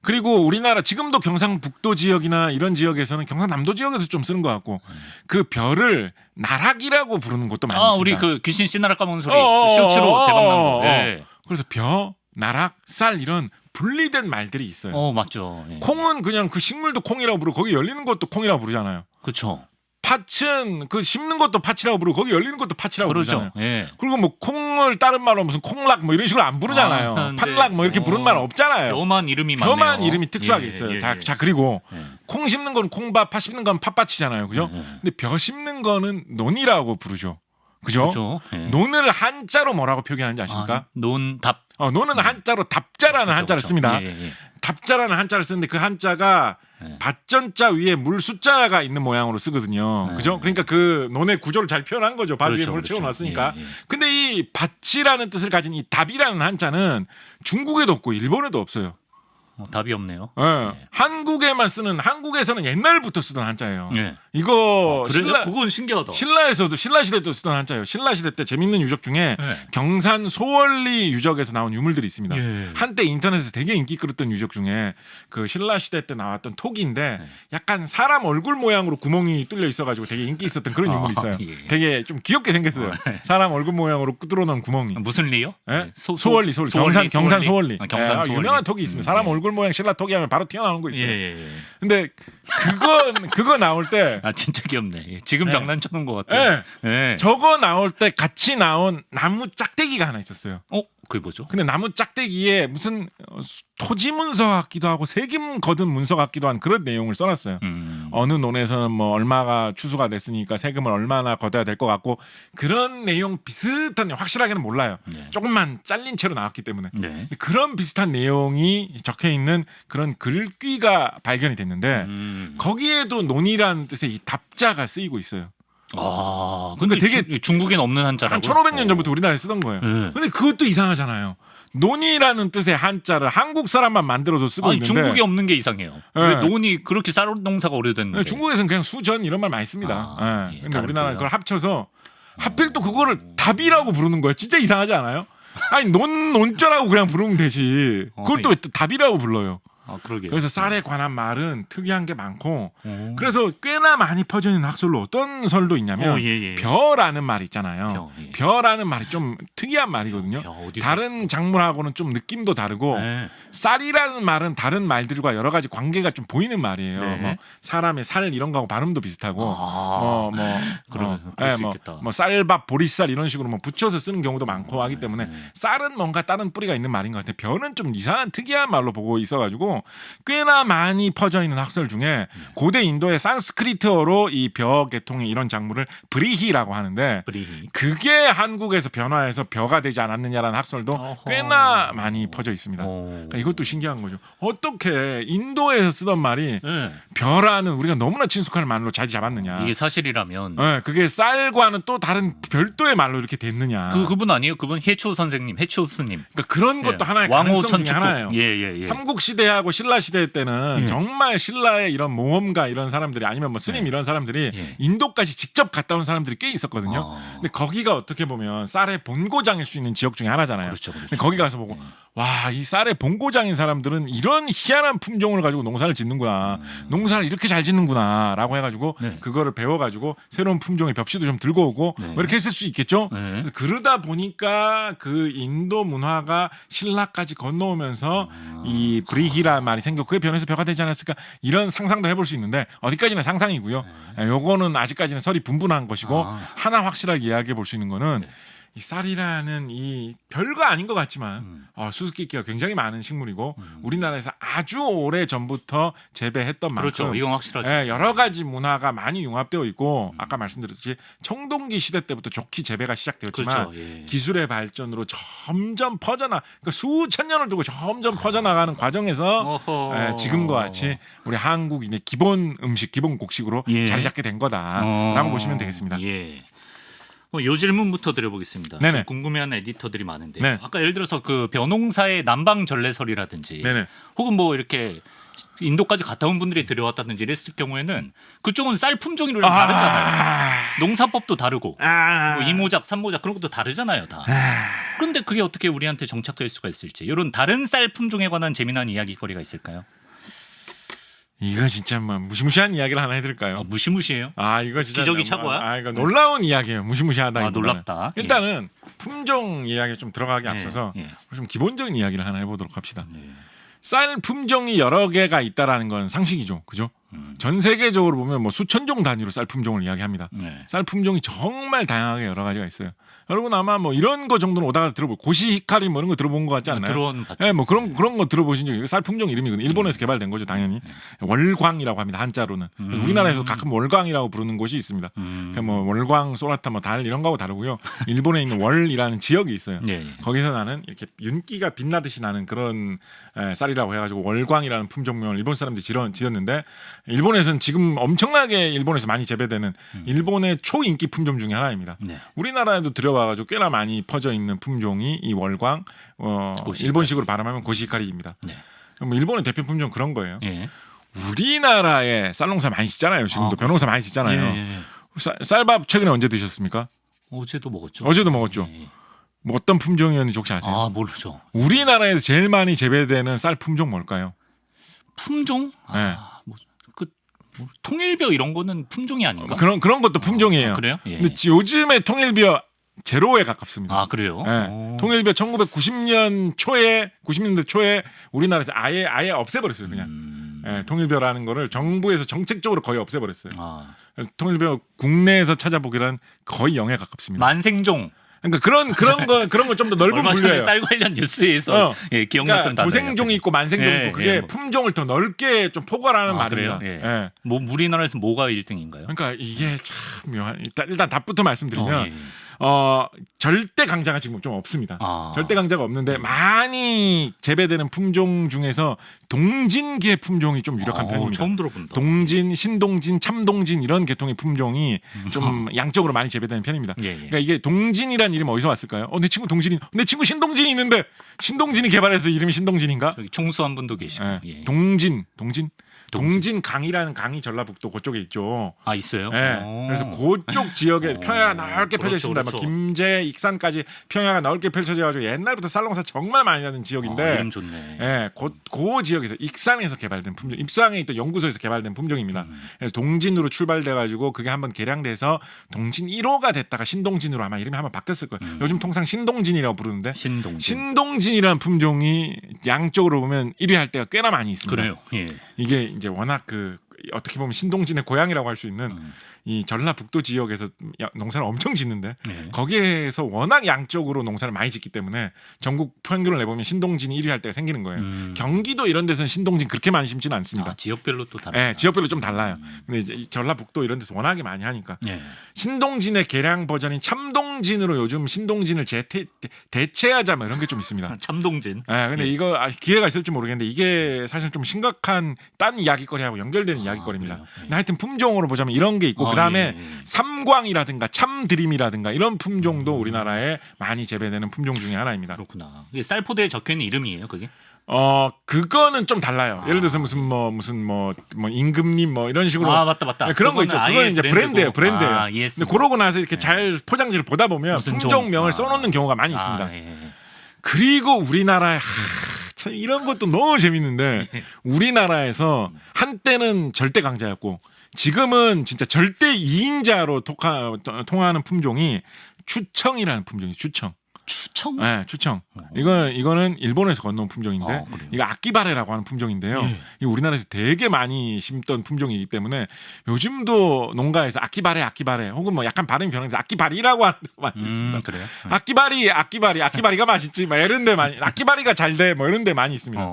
그리고 우리나라 지금도 경상북도 지역이나 이런 지역에서는 경상남도 지역에서 좀 쓰는 것 같고 그 벼를 나락이라고 부르는 곳도 많이 있습니다. 우리 그 귀신 씨나락 까먹는 소리 쇼츠로 대박 난 거. 예. 그래서 벼, 나락, 쌀 이런 분리된 말들이 있어요. 맞죠. 예. 콩은 그냥 그 식물도 콩이라고 부르고 거기 열리는 것도 콩이라고 부르잖아요. 그렇죠. 팥은 그 심는 것도 팥이라고 부르고 거기 열리는 것도 팥이라고 그렇죠. 부르잖아요. 예. 그리고 뭐 콩을 다른 말로 무슨 콩락 뭐 이런 식으로 안 부르잖아요. 근데, 팥락 뭐 이렇게 부르는 말 없잖아요. 벼만 이름이 많네요. 벼만 이름이 특수하게 예, 있어요. 예, 자, 예. 자 그리고 예. 콩 심는 건 콩밭, 팥 심는 건 팥밭이잖아요. 그죠? 근데 벼 심는 거는 논이라고 부르죠. 그죠? 그렇죠. 예. 논을 한자로 뭐라고 표기하는지 아십니까? 논답. 논은 한자로 답자라는 그렇죠, 한자를 그렇죠. 씁니다. 예, 예. 답자라는 한자를 쓰는데 그 한자가 네. 밭전자 위에 물 숫자가 있는 모양으로 쓰거든요. 네. 그죠? 그러니까 그 논의 구조를 잘 표현한 거죠. 밭 위에 그렇죠, 물을 그렇죠. 채워놨으니까. 예, 예. 근데 이 밭이라는 뜻을 가진 이 답이라는 한자는 중국에도 없고 일본에도 없어요. 답이 없네요. 예. 한국에만 쓰는 한국에서는 옛날부터 쓰던 한자예요. 예. 이거 그래요? 그건 신기하다. 신라에서도 신라 시대 때 쓰던 한자예요. 신라 시대 때 재밌는 유적 중에 예. 경산 소월리 유적에서 나온 유물들이 있습니다. 예. 한때 인터넷에서 되게 인기 끌었던 유적 중에 그 신라 시대 때 나왔던 톡인데 예. 약간 사람 얼굴 모양으로 구멍이 뚫려 있어가지고 되게 인기 있었던 그런 유물이 있어요. 예. 되게 좀 귀엽게 생겼어요. 사람 얼굴 모양으로 뚫어놓은 구멍이. 무슨 리요? 예? 소월리. 경산 소월리. 경산 소월리. 유명한 톡이 있습니다. 사람 예. 얼굴 모양 신라 톡이 하면 바로 튀어나오는 거 있어요. 예. 근데 그거 나올 때 진짜 귀엽네. 예. 지금 예. 장난쳐놓은 것 같아요. 예. 저거 나올 때 같이 나온 나무 짝대기가 하나 있었어요. 그게 뭐죠? 근데 나무 짝대기에 무슨 토지 문서 같기도 하고 세금 거둔 문서 같기도 한 그런 내용을 써놨어요. 어느 논에서는 뭐 얼마가 추수가 됐으니까 세금을 얼마나 걷어야 될 것 같고 그런 내용 비슷한 확실하게는 몰라요. 네. 조금만 잘린 채로 나왔기 때문에 네. 근데 그런 비슷한 내용이 적혀 있는 그런 글귀가 발견이 됐는데 거기에도 논이라는 뜻의 이 답자가 쓰이고 있어요. 근데 되게 되게 중국엔 없는 한자라고. 한 1500년 전부터 우리나라에 쓰던 거예요. 네. 근데 그것도 이상하잖아요. 논이라는 뜻의 한자를 한국 사람만 만들어서 쓰고 있는데 중국에 없는 게 이상해요. 네. 왜 논이 그렇게 쌀농사가 오래됐는데. 네, 중국에서는 그냥 수전 이런 말 많이 씁니다. 예, 근데 다른 우리나라는 표현. 그걸 합쳐서 하필 또 그거를 답이라고 부르는 거예요. 진짜 이상하지 않아요? 아니 논자라고 그냥 부르면 되지. 그걸 또 왜 답이라고 불러요. 그러게요. 그래서 쌀에 관한 말은 특이한 게 많고 오. 그래서 꽤나 많이 퍼져 있는 학설로 어떤 설도 있냐면 예. 벼라는 말 있잖아요. 벼, 예. 벼라는 말이 좀 특이한 말이거든요. 벼, 어디서 다른 작물하고는 좀 느낌도 다르고 네. 쌀이라는 말은 다른 말들과 여러 가지 관계가 좀 보이는 말이에요. 네. 뭐 사람의 살 이런 거하고 발음도 비슷하고 그럴 수 있겠다. 뭐 쌀밥, 보리쌀 이런 식으로 뭐 붙여서 쓰는 경우도 많고 하기 때문에 쌀은 뭔가 다른 뿌리가 있는 말인 것 같아요. 벼는 좀 이상한 특이한 말로 보고 있어가지고 꽤나 많이 퍼져 있는 학설 중에 고대 인도의 산스크리트어로 이 벼 계통의 이런 작물을 브리히라고 하는데 브리히. 그게 한국에서 변화해서 벼가 되지 않았느냐라는 학설도 어허. 꽤나 많이 퍼져 있습니다. 그러니까 이것도 신기한 거죠. 어떻게 인도에서 쓰던 말이 네. 벼라는 우리가 너무나 친숙한 말로 자리 잡았느냐. 이게 사실이라면 네, 그게 쌀과는 또 다른 별도의 말로 이렇게 됐느냐. 그분 아니에요? 그분 해초 선생님, 해초 스님. 그러니까 그런 것도 예. 하나의 왕호 가능성 중에 천축국. 하나예요. 예. 삼국 시대하고 신라 시대 때는 예. 정말 신라의 이런 모험가 이런 사람들이 아니면 뭐 스님 이런 사람들이 예. 인도까지 직접 갔다 온 사람들이 꽤 있었거든요. 근데 거기가 어떻게 보면 쌀의 본고장일 수 있는 지역 중에 하나잖아요. 그렇죠. 근데 거기 가서 보고 와, 이 쌀의 본고장인 사람들은 이런 희한한 품종을 가지고 농사를 짓는구나. 농사를 이렇게 잘 짓는구나라고 해가지고 네. 그거를 배워가지고 새로운 품종의 벽시도 좀 들고 오고 네. 뭐 이렇게 했을 수 있겠죠. 네. 그래서 그러다 보니까 그 인도 문화가 신라까지 건너오면서 이 브리히라는 말이 생겼고 그게 변해서 벼가 되지 않았을까 이런 상상도 해볼 수 있는데 어디까지나 상상이고요. 요거는 아직까지는 설이 분분한 것이고 하나 확실하게 이야기해 볼 수 있는 거는 이 쌀이라는 이 별거 아닌 것 같지만 수수께끼가 굉장히 많은 식물이고 우리나라에서 아주 오래 전부터 재배했던 그렇죠. 만큼 이건 확실하죠. 여러 가지 문화가 많이 융합되어 있고 아까 말씀드렸듯이 청동기 시대 때부터 좋게 재배가 시작되었지만 그렇죠. 예. 기술의 발전으로 점점 그러니까 수천 년을 두고 점점 퍼져나가는 과정에서 어허. 지금과 같이 우리 한국인의 기본 음식, 기본 곡식으로 예. 자리 잡게 된 거다라고 보시면 되겠습니다. 예. 요 질문부터 드려보겠습니다. 네네. 좀 궁금해하는 에디터들이 많은데 네. 아까 예를 들어서 그 벼농사의 남방 전래설이라든지 네네. 혹은 뭐 이렇게 인도까지 갔다 온 분들이 들여왔다든지 이랬을 경우에는 그쪽은 쌀 품종이 좀 다르잖아요. 농사법도 다르고 뭐 이모작, 삼모작 그런 것도 다르잖아요, 다. 그런데 그게 어떻게 우리한테 정착될 수가 있을지 이런 다른 쌀 품종에 관한 재미난 이야기거리가 있을까요? 이거 진짜 뭐 무시무시한 이야기를 하나 해드릴까요? 무시무시해요? 이거 진짜 기저귀 차고야? 이거 놀라운 이야기예요. 무시무시하다. 놀랍다. 일단은 품종 이야기 좀 들어가기 앞서서 좀 기본적인 이야기를 하나 해보도록 합시다. 쌀 품종이 여러 개가 있다라는 건 상식이죠, 그죠? 전 세계적으로 보면 뭐 수천 종 단위로 쌀 품종을 이야기합니다. 쌀 품종이 정말 다양하게 여러 가지가 있어요. 여러분 아마 뭐 이런 거 정도는 오다가 들어볼 고시히카리 뭐 이런 거 들어본 것 같지 않나요? 들어봤죠. 네, 뭐 그런 거 들어보신 적이 쌀 품종 이름이거든요. 일본에서 개발된 거죠, 당연히. 월광이라고 합니다, 한자로는. 우리나라에서 가끔 월광이라고 부르는 곳이 있습니다. 뭐 월광, 소나타, 뭐 달 이런 거하고 다르고요. 일본에 있는 월이라는 지역이 있어요. 거기서 나는 이렇게 윤기가 빛나듯이 나는 그런 쌀이라고 해가지고 월광이라는 품종명을 일본 사람들이 지었는데 일본에서는 지금 엄청나게 일본에서 많이 재배되는 일본의 초인기 품종 중에 하나입니다. 우리나라에도 들어와가지고 꽤나 많이 퍼져 있는 품종이 이 월광, 일본식으로 발음하면 고시히카리입니다. 뭐 일본의 대표 품종 그런 거예요. 우리나라에 쌀농사 많이 짓잖아요. 지금도 벼농사 많이 짓잖아요. 쌀밥 최근에 언제 드셨습니까? 어제도 먹었죠. 어제도 먹었죠. 뭐 어떤 품종이었는지 혹시 아세요? 모르죠. 우리나라에서 제일 많이 재배되는 쌀 품종 뭘까요? 품종? 뭐 통일벼 이런 거는 품종이 아닌가? 그런 것도 품종이에요. 그래요? 근데 요즘에 통일벼 제로에 가깝습니다. 그래요? 통일벼 1990년 초에 90년대 초에 우리나라에서 아예 없애버렸어요. 그냥 통일벼라는 거를 정부에서 정책적으로 거의 없애버렸어요. 그래서 통일벼 국내에서 찾아보기란 거의 0에 가깝습니다. 만생종. 그러니까 그런 거 좀 더 넓은 얼마 전에 분류예요. 쌀 관련 뉴스에서 기억났던 그러니까 조생종이 있고 만생종이 있고 그게 뭐. 품종을 더 넓게 좀 포괄하는 말입니다. 그래요? 뭐 우리나라에서 뭐가 1등인가요? 그러니까 이게 참 묘한. 일단 답부터 말씀드리면 절대 강자가 지금 좀 없습니다. 절대 강자가 없는데 많이 재배되는 품종 중에서 동진계 품종이 좀 유력한 편입니다. 처음 들어본다. 동진, 신동진, 참동진 이런 계통의 품종이 좀 양적으로 많이 재배되는 편입니다. 그러니까 이게 동진이라는 이름 어디서 왔을까요? 내 친구 동진이, 내 친구 신동진이 있는데 신동진이 개발해서 이름이 신동진인가? 여기 총수한 분도 계시고. 동진 강이라는 강이 전라북도 그쪽에 있죠. 있어요? 그래서 그쪽 지역에 평야가 넓게 펼쳐 있습니다. 그렇죠. 김제, 익산까지 평야가 넓게 펼쳐져가지고 옛날부터 쌀농사 정말 많이 나는 지역인데, 이름 좋네. 그 지역에서 익산에서 개발된 품종, 익산에 있던 연구소에서 개발된 품종입니다. 그래서 동진으로 출발돼가지고 그게 한번 개량돼서 동진 1호가 됐다가 신동진으로 아마 이름이 한번 바뀌었을 거예요. 요즘 통상 신동진이라고 부르는데 신동진이라는 품종이 양적으로 보면 1위 할 때가 꽤나 많이 있습니다. 그래요. 이게 이제 워낙 어떻게 보면 신동진의 고향이라고 할 수 있는 이 전라북도 지역에서 농사를 엄청 짓는데 거기에서 워낙 양적으로 농사를 많이 짓기 때문에 전국 평균을 내보면 신동진이 1위 할 때가 생기는 거예요. 경기도 이런 데서는 신동진 그렇게 많이 심지는 않습니다. 지역별로 또 다르다. 지역별로 좀 달라요. 근데 이제 이 전라북도 이런 데서 워낙에 많이 하니까 신동진의 개량 버전인 참동진으로 요즘 신동진을 대체하자 뭐 이런 게 좀 있습니다. 참동진. 근데 이거 기회가 있을지 모르겠는데 이게 사실 좀 심각한 딴 이야기거리하고 연결되는 이야기거리입니다. 근데 하여튼 품종으로 보자면 이런 게 있고 그다음에 삼광이라든가 참드림이라든가 이런 품종도 우리나라에 많이 재배되는 품종 중에 하나입니다. 그렇구나. 이게 쌀포대에 적혀 있는 이름이에요, 그게? 그거는 좀 달라요. 예를 들어서 무슨 임금님 뭐 이런 식으로 맞다. 그런 거 있죠. 그건 이제 브랜드예요. 근데 그러고 나서 이렇게 잘 포장지를 보다 보면 품종명을 써놓는 경우가 많이 있습니다. 그리고 우리나라에 참 이런 것도 너무 재밌는데 우리나라에서 한때는 절대 강자였고 지금은 진짜 절대 2인자로 통하는 품종이 추청이라는 품종이 추청. 추청? 네, 추청. 이거는 일본에서 건너온 품종인데 이거 아키바레라고 하는 품종인데요. 이 우리나라에서 되게 많이 심던 품종이기 때문에 요즘도 농가에서 아키바레 혹은 뭐 약간 발음이 변해서 아키바리라고 하는 데가 많이 있습니다. 그래요? 아키바리가 맛있지. 뭐 이런 데 많이 아키바리가 잘 돼. 뭐 이런 데 많이 있습니다.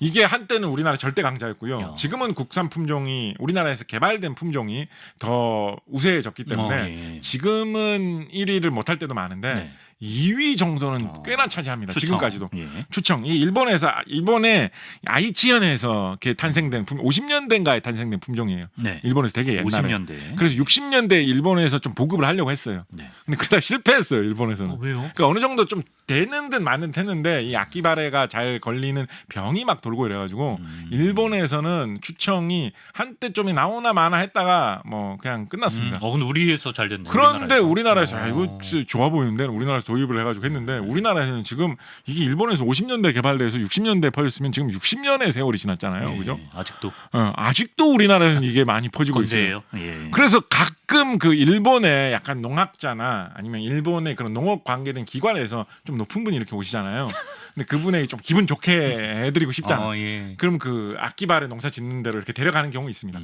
이게 한때는 우리나라 절대 강자였고요. 지금은 국산 품종이 우리나라에서 개발된 품종이 더 우세해졌기 때문에 지금은 1위를 못할 때도 많은데 2위 정도는 꽤나 차지합니다. 추청. 지금까지도. 예. 추청. 이 일본의 아이치현에서 탄생된 50년대인가에 탄생된 품종이에요. 네. 일본에서 되게 옛날에. 50년대. 그래서 60년대 일본에서 좀 보급을 하려고 했어요. 네. 근데 그다 실패했어요. 일본에서는. 왜요? 그러니까 어느 정도 좀 되는 듯 마는 듯 했는데 이 아키바레가 잘 걸리는 병이 막 돌고 이래가지고 일본에서는 추청이 한때 좀 나오나 마나 했다가 뭐 그냥 끝났습니다. 근데 우리에서 잘 됐네. 그런데 우리나라에서 어. 이거 진짜 좋아 보이는데 우리나라에서 도입을 해가지고 했는데 우리나라에서는 지금 이게 일본에서 50년대 개발돼서 60년대 퍼졌으면 지금 60년의 세월이 지났잖아요. 예, 그죠? 아직도 아직도 우리나라에서는 이게 많이 퍼지고 있어요. 건재예요. 예. 그래서 가끔 그 일본의 약간 농학자나 아니면 일본의 그런 농업 관계된 기관에서 좀 높은 분이 이렇게 오시잖아요. 근데 그분에게 좀 기분 좋게 해드리고 싶잖아. 예. 그럼 그 아키바레 농사 짓는 대로 이렇게 데려가는 경우 있습니다.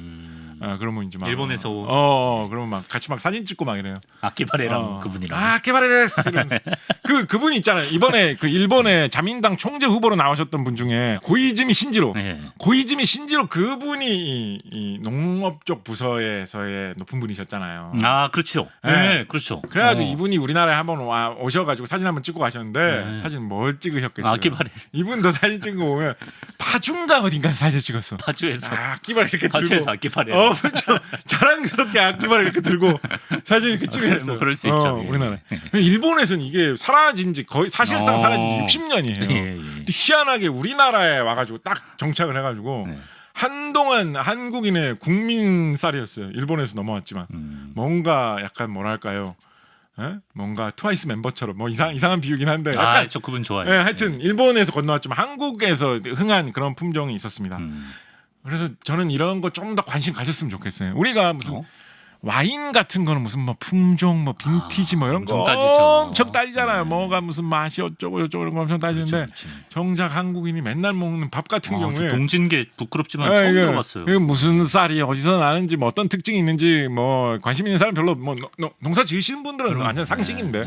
그러면 이제 막 일본에서 온 그러면 막 같이 막 사진 찍고 막 이래요. 아키바레랑 그분이랑. 아키바레 데스 이런 그분이 있잖아요. 이번에 그 일본의 자민당 총재 후보로 나오셨던 분 중에 고이즈미 신지로. 예. 고이즈미 신지로 그분이 이 농업 쪽 부서에서의 높은 분이셨잖아요. 아, 그렇죠. 네. 그렇죠. 그래가지고 이분이 우리나라에 한번 오셔가지고 사진 한번 찍고 가셨는데 네. 사진 뭘 찍으셨겠어요? 아키바레 이분도 사진 찍고 보면 파주인가 어딘가 사진 찍었어. 파주에서 아키바레 이렇게 파주에서 들고 아키바레. 좀 자랑스럽게 아키바레 이렇게 들고 사진 이렇게 찍으셨어요. 뭐 그럴 수 있죠. 예. 우리나라. 일본에서는 이게 사라진 지 거의 사실상 사라진 지 60년이에요. 예. 근데 희한하게 우리나라에 와가지고 딱 정착을 해가지고 네. 한동안 한국인의 국민 쌀이었어요. 일본에서 넘어왔지만 뭔가 약간 뭐랄까요? 뭔가 트와이스 멤버처럼 뭐 이상한 비유긴 한데 약간 저 그분 좋아요. 하여튼 일본에서 건너왔지만 한국에서 흥한 그런 품종이 있었습니다. 그래서 저는 이런 거 좀 더 관심 가졌으면 좋겠어요. 우리가 무슨 와인 같은 거는 무슨 뭐 품종 뭐 빈티지 뭐 이런 거 엄청 따지죠. 엄청 따지잖아요. 뭐가 무슨 맛이 어쩌고 저쩌고 이런 거 엄청 따지는데 그렇죠. 정작 한국인이 맨날 먹는 밥 같은 저 경우에 동진계 부끄럽지만 처음 들어봤어요. 이게 무슨 쌀이 어디서 나는지 뭐 어떤 특징이 있는지 뭐 관심 있는 사람 별로 뭐 농사 지으시는 분들은 완전 상식인데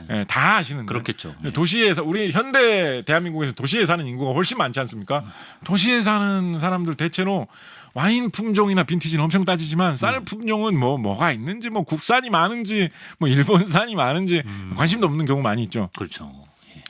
네. 다 아시는데 그렇겠죠. 도시에서 우리 현대 대한민국에서 도시에 사는 인구가 훨씬 많지 않습니까? 도시에 사는 사람들 대체로 와인 품종이나 빈티지는 엄청 따지지만 쌀 품종은 뭐가 있는지 뭐 국산이 많은지 뭐 일본산이 많은지 관심도 없는 경우 많이 있죠. 그렇죠.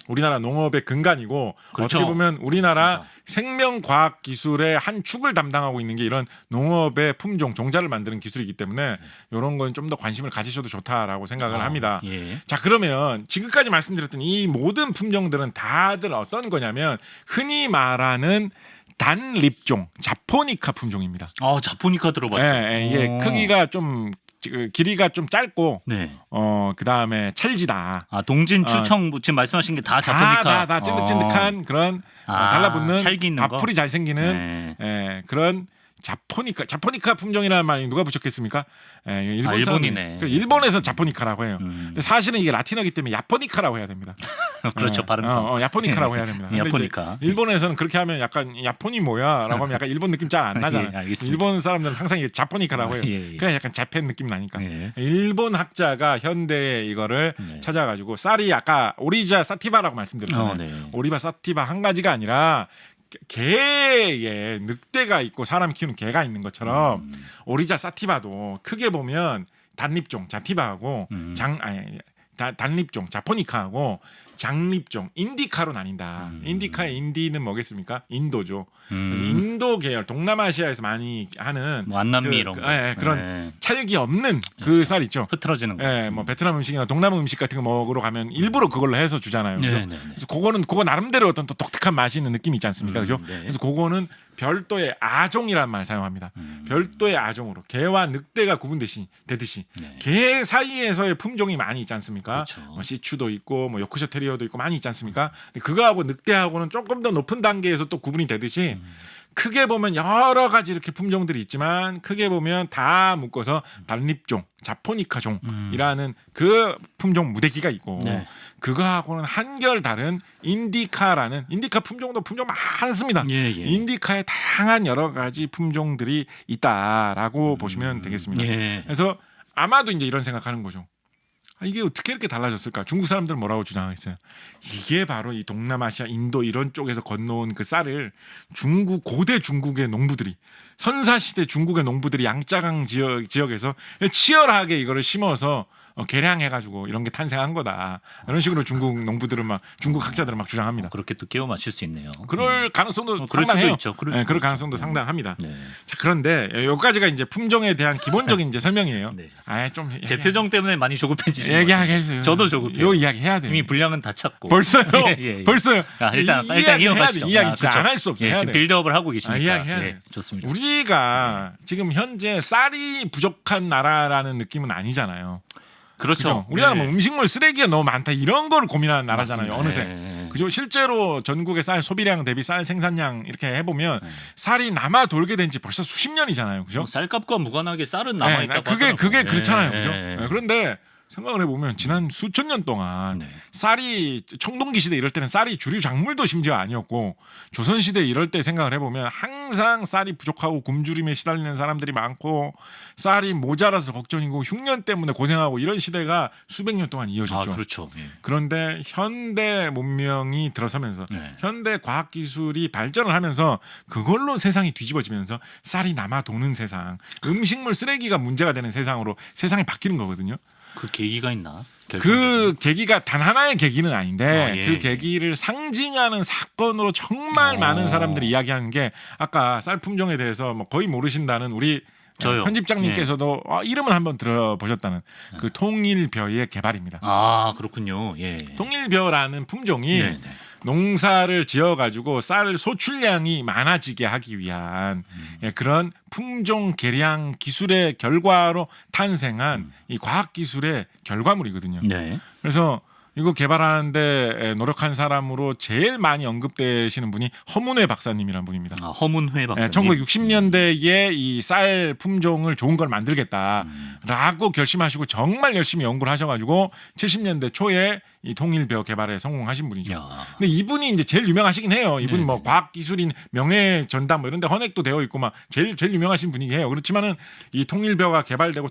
우리나라 농업의 근간이고 그렇죠. 어떻게 보면 우리나라 맞습니다. 생명과학 기술의 한 축을 담당하고 있는 게 이런 농업의 품종 종자를 만드는 기술이기 때문에 이런 건 좀 더 관심을 가지셔도 좋다라고 생각을 합니다. 예. 자, 그러면 지금까지 말씀드렸던 이 모든 품종들은 다들 어떤 거냐면 흔히 말하는 단립종 자포니카 품종입니다. 자포니카 들어봤죠. 이게 크기가 좀 길이가 좀 짧고 네. 그다음에 찰지다. 동진 추청 지금 말씀하신 게 다 자포니카. 다 찐득찐득한 그런 달라붙는 찰기 있는 거? 밥풀이 잘 생기는 그런 자포니카 품종이라는 말이 누가 붙였겠습니까? 일본이네. 일본에서 자포니카라고 해요. 근데 사실은 이게 라틴어기 때문에 야포니카라고 해야 됩니다. 그렇죠. 발음상. 야포니카라고 해야 됩니다. 근데 야포니카. 이제 일본에서는 그렇게 하면 약간 야폰이 뭐야라고 하면 약간 일본 느낌 잘 안 나잖아요. 예, 알겠습니다. 일본 사람들은 항상 이게 자포니카라고 해요. 예. 그냥 약간 자펜 느낌 나니까. 예. 일본 학자가 현대에 이거를 네. 찾아가지고 쌀이 아까 오리자 사티바라고 말씀드렸잖아요. 네. 오리바 사티바 한 가지가 아니라 개에 늑대가 있고 사람 키우는 개가 있는 것처럼 오리자 사티바도 크게 보면 단립종 자티바하고 단립종 자포니카하고 장립종 인디카로 나뉜다. 인디카의 인디는 뭐겠습니까? 인도죠. 그래서 인도 계열 동남아시아에서 많이 하는 뭐 안남미 이런 거. 그런 찰기 없는 그 쌀 있죠. 흐트러지는 거. 뭐 베트남 음식이나 동남아 음식 같은 거 먹으러 가면 일부러 그걸로 해서 주잖아요. 그죠? 네. 그래서 그거 나름대로 어떤 또 독특한 맛이 있는 느낌이 있지 않습니까? 그죠? 네. 그래서 그거는 별도의 아종이라는 말 사용합니다. 별도의 아종으로 개와 늑대가 구분되듯이 네. 개 사이에서의 품종이 많이 있지 않습니까? 그렇죠. 뭐 시추도 있고 뭐 요크셔 테리어도 있고 많이 있지 않습니까? 근데 그거하고 늑대하고는 조금 더 높은 단계에서 또 구분이 되듯이 크게 보면 여러 가지 이렇게 품종들이 있지만 크게 보면 다 묶어서 단립종, 자포니카 종이라는 그 품종 무대기가 있고 네. 그거하고는 한결 다른 인디카라는 인디카 품종도 품종 많습니다. 예. 인디카의 다양한 여러 가지 품종들이 있다라고 보시면 되겠습니다. 예. 그래서 아마도 이제 이런 생각하는 거죠. 이게 어떻게 이렇게 달라졌을까? 중국 사람들은 뭐라고 주장하겠어요? 이게 바로 이 동남아시아, 인도 이런 쪽에서 건너온 그 쌀을 고대 중국의 농부들이 선사시대 중국의 농부들이 양짜강 지역에서 치열하게 이거를 심어서 개량해가지고 이런 게 탄생한 거다. 이런 식으로 중국 농부들은 막 중국 학자들은 막 주장합니다. 그렇게 또 끼워 맞출 수 있네요. 그럴 가능성도 그럴 상당해요. 수도 있죠. 그럴 네, 수도 그럴 있죠. 가능성도 상당합니다. 네. 자, 그런데 여기까지가 이제 품종에 대한 기본적인 이제 설명이에요. 네. 좀 제 표정 때문에 많이 조급해지신 것 얘기하게 같아요. 해주세요. 저도 조급해요. 요 이야기 해야 돼요. 이미 분량은 다 찼고. 벌써요? 예. 벌써요? 일단 이야기 이어가시죠. 해야 돼. 이야기 진짜 안 할 수 없어요. 예, 해야 지금 돼. 빌드업을 하고 계시니까. 이야기 해야 돼. 예, 좋습니다. 우리가 지금 현재 쌀이 부족한 나라라는 느낌은 아니잖아요. 그렇죠. 우리나라 예. 뭐 음식물 쓰레기가 너무 많다 이런 걸 고민하는 나라잖아요. 맞습니다. 어느새. 예. 그죠? 실제로 전국의 쌀 소비량 대비 쌀 생산량 이렇게 해보면 쌀이 남아 돌게 된 지 벌써 수십 년이잖아요. 그죠? 쌀값과 무관하게 쌀은 남아 있다고 그게 하더라고요. 그렇잖아요. 예, 그죠? 예. 그런데 생각을 해보면 지난 수천 년 동안 네. 쌀이 청동기 시대 이럴 때는 쌀이 주류 작물도 심지어 아니었고 조선 시대 이럴 때 생각을 해보면 항상 쌀이 부족하고 굶주림에 시달리는 사람들이 많고 쌀이 모자라서 걱정이고 흉년 때문에 고생하고 이런 시대가 수백 년 동안 이어졌죠. 그렇죠. 예. 그런데 현대 문명이 들어서면서 네. 현대 과학 기술이 발전을 하면서 그걸로 세상이 뒤집어지면서 쌀이 남아 도는 세상, 음식물 쓰레기가 문제가 되는 세상으로 세상이 바뀌는 거거든요. 그 계기가 있나? 그 계기가 단 하나의 계기는 아닌데 예. 그 계기를 상징하는 사건으로 정말 많은 사람들이 이야기하는 게 아까 쌀 품종에 대해서 뭐 거의 모르신다는 우리 저요. 편집장님께서도 이름은 한번 들어보셨다는 그 통일벼의 개발입니다. 그렇군요. 예. 통일벼라는 품종이 네, 네. 농사를 지어가지고 쌀 소출량이 많아지게 하기 위한 그런 품종 개량 기술의 결과로 탄생한 이 과학 기술의 결과물이거든요. 네. 그래서 이거 개발하는데 노력한 사람으로 제일 많이 언급되시는 분이 허문회 박사님이라는 분입니다. 허문회 박사님. 1960년대에 이 쌀 품종을 좋은 걸 만들겠다라고 결심하시고 정말 열심히 연구를 하셔가지고 70년대 초에 이 통일벼 개발에 성공하신 분이죠. 야. 근데 이분이 이제 제일 유명하시긴 해요. 이분이 네. 뭐 과학 기술인 명예 전담 뭐 이런데 헌액도 되어 있고 막 제일 유명하신 분이긴 해요. 그렇지만은 이 통일벼가 개발되고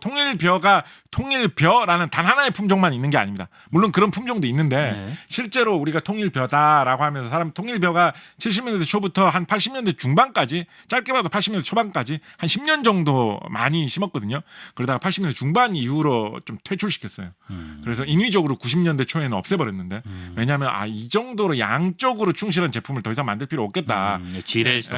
통일벼라는 단 하나의 품종만 있는 게 아닙니다. 물론 그런 품종도 있는데 네. 실제로 우리가 통일벼다라고 하면서 사람 통일벼가 70년대 초부터 한 80년대 중반까지 짧게 봐도 80년대 초반까지 한 10년 정도 많이 심었거든요. 그러다가 80년대 중반 이후로 좀 퇴출시켰어요. 그래서 인위적으로 90년대 초에는 없애버렸는데 왜냐하면 이 정도로 양쪽으로 충실한 제품을 더 이상 만들 필요 없겠다. 지뢰죠.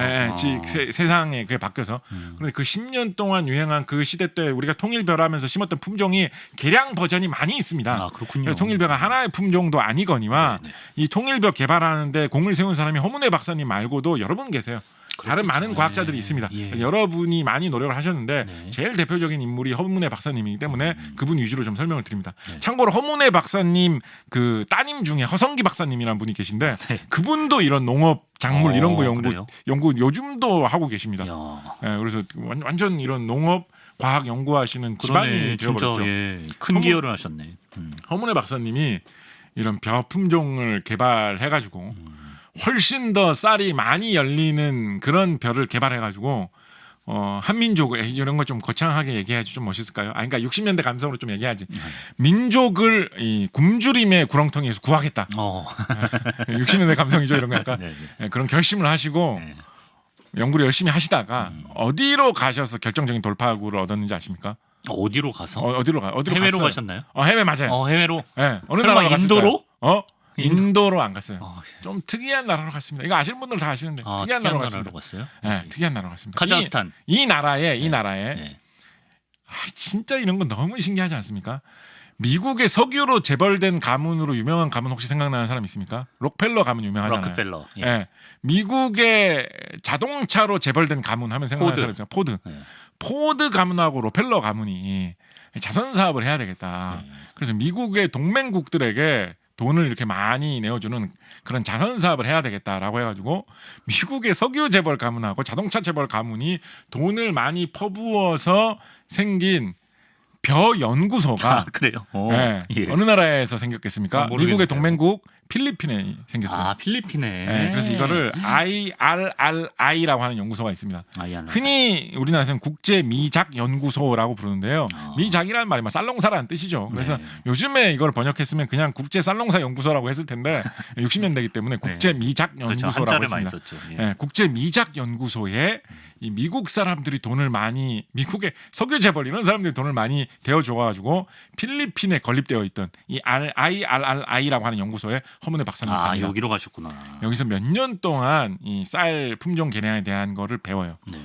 세상에 그게 바뀌어서 그런데 그 10년 동안 유행한 그 시대 때 우리가 통일벼라면서 심었던 품종이 개량 버전이 많이 있습니다. 그렇군요. 그래서 통일벼가 하나의 품종도 아니거니와 네, 네. 이 통일벼 개발하는데 공을 세운 사람이 허문회 박사님 말고도 여러 분 계세요. 다른 많은 과학자들이 있습니다. 예. 그래서 여러분이 많이 노력을 하셨는데 네. 제일 대표적인 인물이 허문회 박사님이기 때문에 그분 위주로 좀 설명을 드립니다. 참고로 허문회 박사님 그 따님 중에 허성기 박사님이라는 분이 계신데 네. 그분도 이런 농업 작물 이런 거 그래요? 연구 요즘도 하고 계십니다. 야. 그래서 완전 이런 농업 과학 연구하시는 집안이 그러네, 진짜 되어버렸죠. 큰 기여를 하셨네. 허문회 박사님이 이런 벼 품종을 개발해가지고 훨씬 더 쌀이 많이 열리는 그런 벼를 개발해가지고 한민족을 이런 거 좀 거창하게 얘기해야지 좀 멋있을까요? 그러니까 60년대 감성으로 좀 얘기하지. 민족을 이 굶주림의 구렁텅이에서 구하겠다. 60년대 감성이죠 이런 거 약간. 네. 그런 결심을 하시고 네. 연구를 열심히 하시다가 어디로 가셔서 결정적인 돌파구를 얻었는지 아십니까? 어디로 가서? 어디로 해외로 갔어요? 가셨나요? 해외 맞아요. 해외로. 네, 어느 설마 나라로 인도로? 갔을까요? 인도로 안 갔어요. 예. 좀 특이한 나라로 갔습니다. 이거 아시는 분들 다 아시는데 특이한 나라로 갔습니다. 갔어요? 네, 특이한 나라로 갔습니다. 카자흐스탄. 이 나라에 네. 진짜 이런 건 너무 신기하지 않습니까? 미국의 석유로 재벌된 가문으로 유명한 가문 혹시 생각나는 사람 있습니까? 록펠러 가문 유명하잖아요. 록펠러. 예. 네. 미국의 자동차로 재벌된 가문 하면 생각나는 사람 있잖아요. 포드. 네. 포드 가문하고 록펠러 가문이 자선 사업을 해야 되겠다. 그래서 미국의 동맹국들에게 돈을 이렇게 많이 내어주는 그런 자선 사업을 해야 되겠다라고 해가지고 미국의 석유 재벌 가문하고 자동차 재벌 가문이 돈을 많이 퍼부어서 생긴 벼 연구소가 그래요? 예. 어느 나라에서 생겼겠습니까? 미국의 동맹국 필리핀에 생겼어요. 필리핀에. 네, 그래서 이거를 IRRI라고 하는 연구소가 있습니다. 흔히 우리나라에서는 국제 미작 연구소라고 부르는데요. 미작이라는 말이 쌀농사라는 뜻이죠. 그래서 요즘에 이걸 번역했으면 그냥 국제 쌀농사 연구소라고 했을 텐데 60년대이기 때문에 국제 미작 연구소라고 한자를 했습니다. 많이 썼죠. 국제 미작 연구소에 이 미국 사람들이 돈을 많이 미국의 석유 재벌 이런 사람들이 돈을 많이 대어줘가지고 필리핀에 건립되어 있던 이 IRRI라고 하는 연구소에 허문회 박사님 갑니다. 여기로 가셨구나. 여기서 몇 년 동안 이 쌀 품종 개량에 대한 거를 배워요. 네.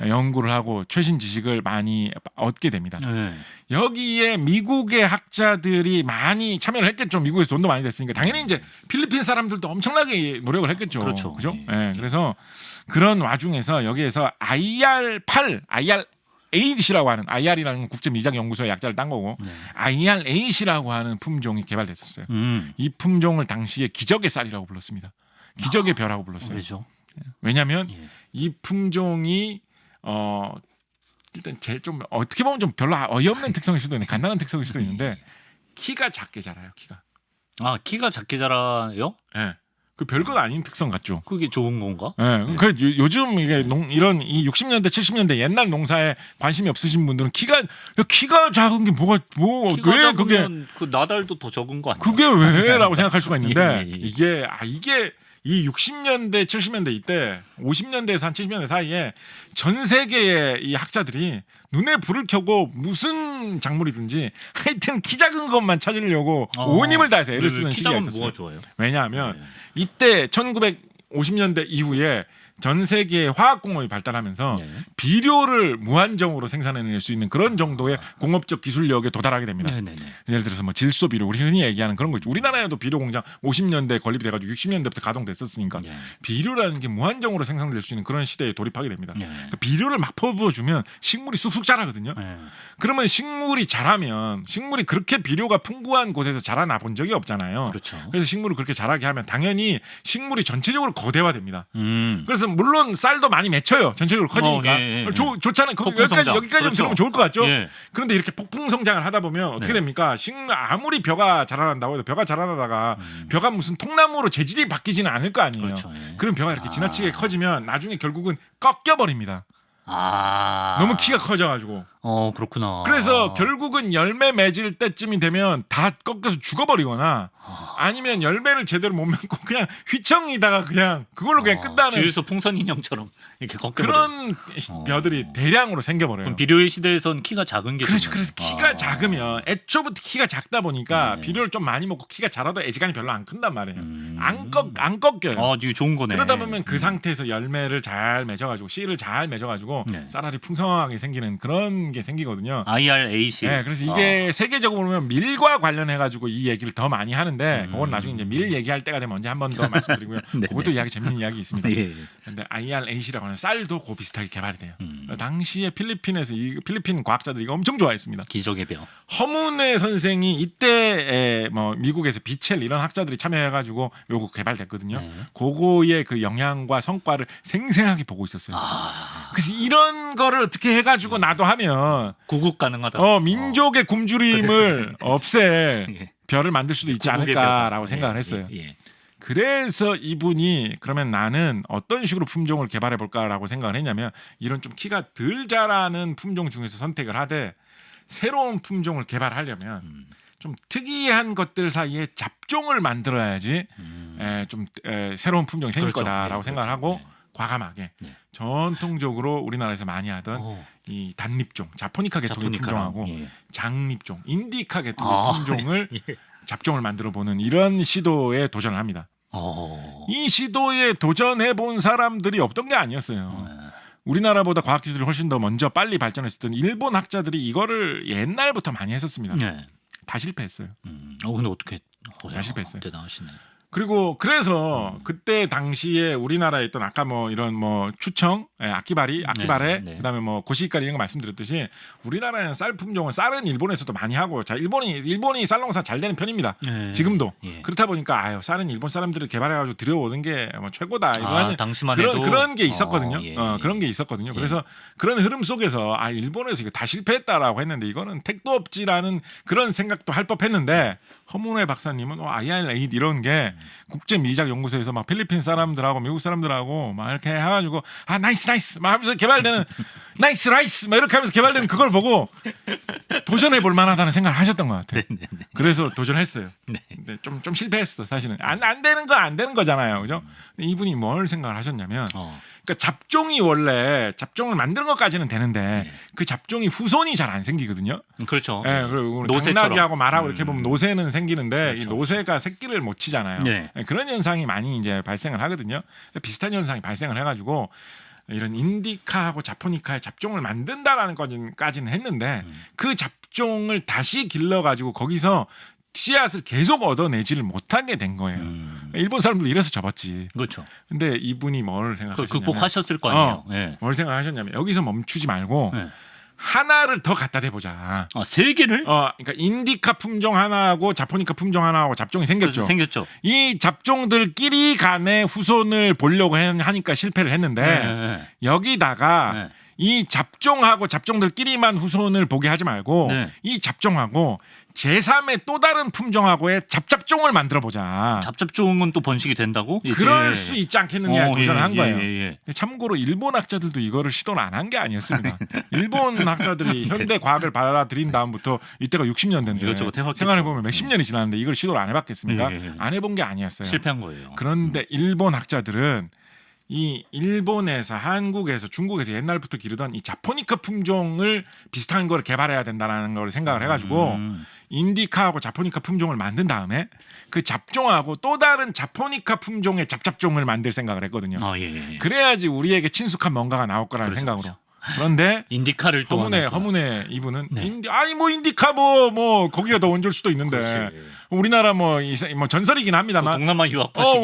연구를 하고 최신 지식을 많이 얻게 됩니다. 네. 여기에 미국의 학자들이 많이 참여를 했겠죠. 미국에서 돈도 많이 됐으니까 당연히 이제 필리핀 사람들도 엄청나게 노력을 했겠죠. 그렇죠. 그죠? 예. 예, 그래서 그런 와중에서 여기에서 IR8라고 하는 IR이라는 국제 미장 연구소의 약자를 딴 거고 네. IR8이라고 하는 품종이 개발됐었어요. 음. 이 품종을 당시에 기적의 쌀이라고 불렀습니다. 기적의 벼라고 불렀어요. 왜죠? 왜냐하면 예. 이 품종이 일단 제일 좀 어떻게 보면 좀 별로 어이없는 특성일 수도 있는 간단한 특성일 수도 있는데 키가 작게 자라요. 키가. 키가 작게 자라요? 예. 그 별것 아닌 특성 같죠. 그게 좋은 건가? 예. 그 요즘 이게 이런 이 60년대 70년대 옛날 농사에 관심이 없으신 분들은 키가 작은 게 키가 왜 그게 작으면 그 나달도 더 적은 거 아니야? 그게 왜라고 생각할 수가 있는데 예. 이게 이 60년대 70년대 이때 50년대에서 한 70년대 사이에 전 세계의 이 학자들이 눈에 불을 켜고 무슨 작물이든지 하여튼 키 작은 것만 찾으려고 온 힘을 다해서 애를 쓰는 키 시기가 작으면 있었어요. 뭐가 좋아요? 왜냐하면 네. 이때 1950년대 이후에 전 세계의 화학공업이 발달하면서 네. 비료를 무한정으로 생산해낼 수 있는 그런 정도의 공업적 기술력에 도달하게 됩니다. 네네네. 예를 들어서 뭐 질소 비료 우리 흔히 얘기하는 그런 거 있죠. 우리나라에도 비료 공장 50년대 건립이 돼가지고 60년대부터 가동됐었으니까 네. 비료라는 게 무한정으로 생산될 수 있는 그런 시대에 돌입하게 됩니다. 네. 그러니까 비료를 막 퍼부어주면 식물이 쑥쑥 자라거든요. 네. 그러면 식물이 자라면 식물이 그렇게 비료가 풍부한 곳에서 자라나 본 적이 없잖아요. 그렇죠. 그래서 식물을 그렇게 자라게 하면 당연히 식물이 전체적으로 거대화됩니다. 음. 그래서 물론 쌀도 많이 맺혀요. 전체적으로 커지니까. 예. 좋잖아요. 폭풍 성장. 여기까지는 그렇죠. 들으면 좋을 것 같죠? 예. 그런데 이렇게 폭풍 성장을 하다 보면 어떻게 네. 됩니까? 아무리 벼가 자라난다고 해도 벼가 자라나다가 벼가 무슨 통나무로 재질이 바뀌지는 않을 거 아니에요. 그렇죠. 예. 그럼 벼가 이렇게 지나치게 커지면 나중에 결국은 꺾여버립니다. 너무 키가 커져가지고. 그렇구나. 그래서 결국은 열매 맺을 때쯤이 되면 다 꺾여서 죽어버리거나 아니면 열매를 제대로 못 맺고 그냥 휘청이다가 그냥 그걸로 그냥 끝나는 주유소 풍선 인형처럼 이렇게 꺾여버려. 그런 벼들이 대량으로 생겨버려요. 그럼 비료의 시대에선 키가 작은 게 그렇죠. 좋네요. 그래서 키가 작으면 애초부터 키가 작다 보니까 네. 비료를 좀 많이 먹고 키가 자라도 애지간히 별로 안 큰단 말이에요. 안 꺾여요. 이거 좋은 거네. 그러다 보면 그 상태에서 열매를 잘 맺어가지고 씨를 잘 맺어가지고 네. 쌀알이 풍성하게 생기는 그런 게 생기거든요. IRAC. 네, 그래서 이게 세계적으로 보면 밀과 관련해가지고 이 얘기를 더 많이 하는데 그건 나중에 이제 밀 얘기할 때가 되면 언제 한 번 더 말씀드리고요. 네, 그것도 이야기 재밌는 이야기 있습니다. 예. 근데 IRAC라고 하는 쌀도 그 비슷하게 개발이 돼요. 당시에 필리핀에서 필리핀 과학자들이 이거 엄청 좋아했습니다. 기적의 벼. 허문회 선생이 이때 뭐 미국에서 비첼 이런 학자들이 참여해가지고 요거 개발됐거든요. 네. 그거의 그 영향과 성과를 생생하게 보고 있었어요. 그래서 이런 거를 어떻게 해가지고 나도 하면 구국 가능하다. 민족의 굶주림을 없애 예. 별을 만들 수도 있지 구국의 않을까라고 벼다. 생각을 했어요. 예. 그래서 이분이 그러면 나는 어떤 식으로 품종을 개발해 볼까라고 생각을 했냐면 이런 좀 키가 덜 자라는 품종 중에서 선택을 하되 새로운 품종을 개발하려면 좀 특이한 것들 사이에 잡종을 만들어야지 좀 새로운 품종이 생길 그렇죠. 거다라고 네, 생각을 그렇죠. 하고 네. 과감하게 네. 전통적으로 우리나라에서 많이 하던 이 단립종 자포니카 계통의 자포니카랑, 품종하고 예. 장립종 인디카 계통의 품종을 예. 잡종을 만들어 보는 이런 시도에 도전을 합니다. 어. 이 시도에 도전해 본 사람들이 없던 게 아니었어요. 우리나라보다 과학기술이 훨씬 더 먼저 빨리 발전했었던 일본 학자들이 이거를 옛날부터 많이 했었습니다. 네. 다 실패했어요. 근데 어떻게? 다 실패했어요. 대단하시네. 그리고 그래서 그때 당시에 우리나라에 있던 아까 뭐 이런 뭐 추청, 아키바레, 네. 그다음에 뭐 고시히카리 이런 거 말씀드렸듯이 우리나라는 쌀 품종은 쌀은 일본에서도 많이 하고 자 일본이 쌀 농사 잘 되는 편입니다. 네. 지금도 예. 그렇다 보니까 쌀은 일본 사람들을 개발해가지고 들여오는 게 뭐 최고다 이런 당시만 해도 그런 게 있었거든요. 예. 그런 게 있었거든요. 예. 그래서 그런 흐름 속에서 일본에서 이거 다 실패했다라고 했는데 이거는 택도 없지라는 그런 생각도 할 법했는데 허문회 박사님은 IR8 이런 게 국제 미작 연구소에서 막 필리핀 사람들하고 미국 사람들하고 막 이렇게 해가지고 나이스 막 하면서 개발되는 나이스 라이스 막 이렇게 하면서 개발되는 그걸 보고 도전해 볼 만하다는 생각을 하셨던 것 같아요. 그래서 도전했어요. 근데 좀 실패했어 사실은. 안 되는 건 안 되는 거잖아요, 그죠? 근데 이분이 뭘 생각을 하셨냐면, 그러니까 잡종이 원래 잡종을 만드는 것까지는 되는데 그 잡종이 후손이 잘 안 생기거든요. 그렇죠. 네, 그리고 노새처럼. 당나귀하고 말하고 이렇게 보면 노새는 생기는데 그렇죠. 이 노새가 새끼를 못 치잖아요. 네. 그런 현상이 많이 이제 발생을 하거든요. 비슷한 현상이 발생을 해가지고 이런 인디카하고 자포니카의 잡종을 만든다라는 것까지는 했는데 그 잡종을 다시 길러가지고 거기서 씨앗을 계속 얻어내지를 못하게 된 거예요. 일본 사람들도 이래서 접었지. 그렇죠. 근데 이분이 뭘 생각하셨냐면 극복하셨을 거 아니에요. 네. 뭘 생각하셨냐면 여기서 멈추지 말고 네. 하나를 더 갖다 대보자. 세 개를? 그러니까 인디카 품종 하나하고 자포니카 품종 하나하고 잡종이 생겼죠. 생겼죠. 이 잡종들끼리 간의 후손을 보려고 하니까 실패를 했는데 네. 여기다가 네. 이 잡종하고 잡종들끼리만 후손을 보게 하지 말고 네. 이 잡종하고 제3의 또 다른 품종하고의 잡종을 만들어 보자. 잡종은 또 번식이 된다고? 그럴 수 있지 않겠느냐 도전을 한 거예요. 예. 참고로 일본 학자들도 이거를 시도를 안 한 게 아니었습니다. 일본 학자들이 현대 과학을 받아들인 다음부터 이때가 60년대인데 이것저것 해봤겠죠. 생각해 보면 몇십 년이 지났는데 이걸 시도를 안 해봤겠습니까? 예. 안 해본 게 아니었어요. 실패한 거예요. 그런데 일본 학자들은 이 일본에서 한국에서 중국에서 옛날부터 기르던 이 자포니카 품종을 비슷한 걸 개발해야 된다는 걸 생각을 해가지고 인디카하고 자포니카 품종을 만든 다음에 그 잡종하고 또 다른 자포니카 품종의 잡종을 만들 생각을 했거든요. 예. 그래야지 우리에게 친숙한 뭔가가 나올 거라는 생각으로. 그렇죠. 그런데 인디카를 또 허문의 이분은 네. 인디카 뭐 거기가 더 원조일 수도 있는데 그렇지. 우리나라 뭐 전설이긴 합니다만 동남아 유학파시기로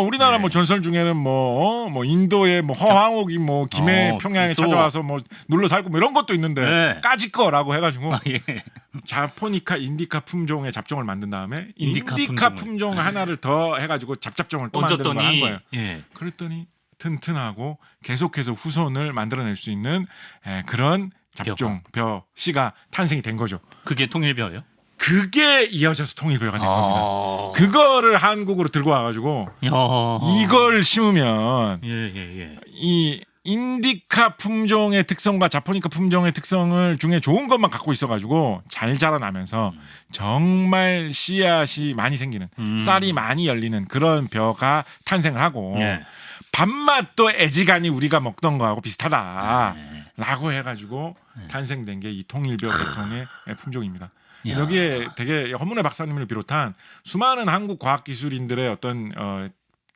우리나라 네. 뭐 전설 중에는 뭐 인도의 뭐 허황옥이 뭐 김해 평양에 그렇죠. 찾아와서 뭐 눌러 살고 뭐 이런 것도 있는데 네. 까짓 거라고 해가지고 예. 자포니카 인디카 품종의 잡종을 만든 다음에 인디카 품종을. 품종 하나를 더 해가지고 잡종을 또 만드는 걸 한 거예요. 예. 그랬더니 튼튼하고 계속해서 후손을 만들어낼 수 있는 그런 잡종 벼 씨가 탄생이 된 거죠. 그게 통일벼예요? 그게 이어져서 통일벼가 된 겁니다. 그거를 한국으로 들고 와가지고 이걸 심으면 예. 이 인디카 품종의 특성과 자포니카 품종의 특성을 중에 좋은 것만 갖고 있어가지고 잘 자라나면서 정말 씨앗이 많이 생기는 쌀이 많이 열리는 그런 벼가 탄생을 하고 예. 밥맛도 애지간히 우리가 먹던 거하고 비슷하다라고 해가지고 탄생된 게 이 통일벼 계통의 품종입니다. 야. 여기에 되게 허문회 박사님을 비롯한 수많은 한국 과학기술인들의 어떤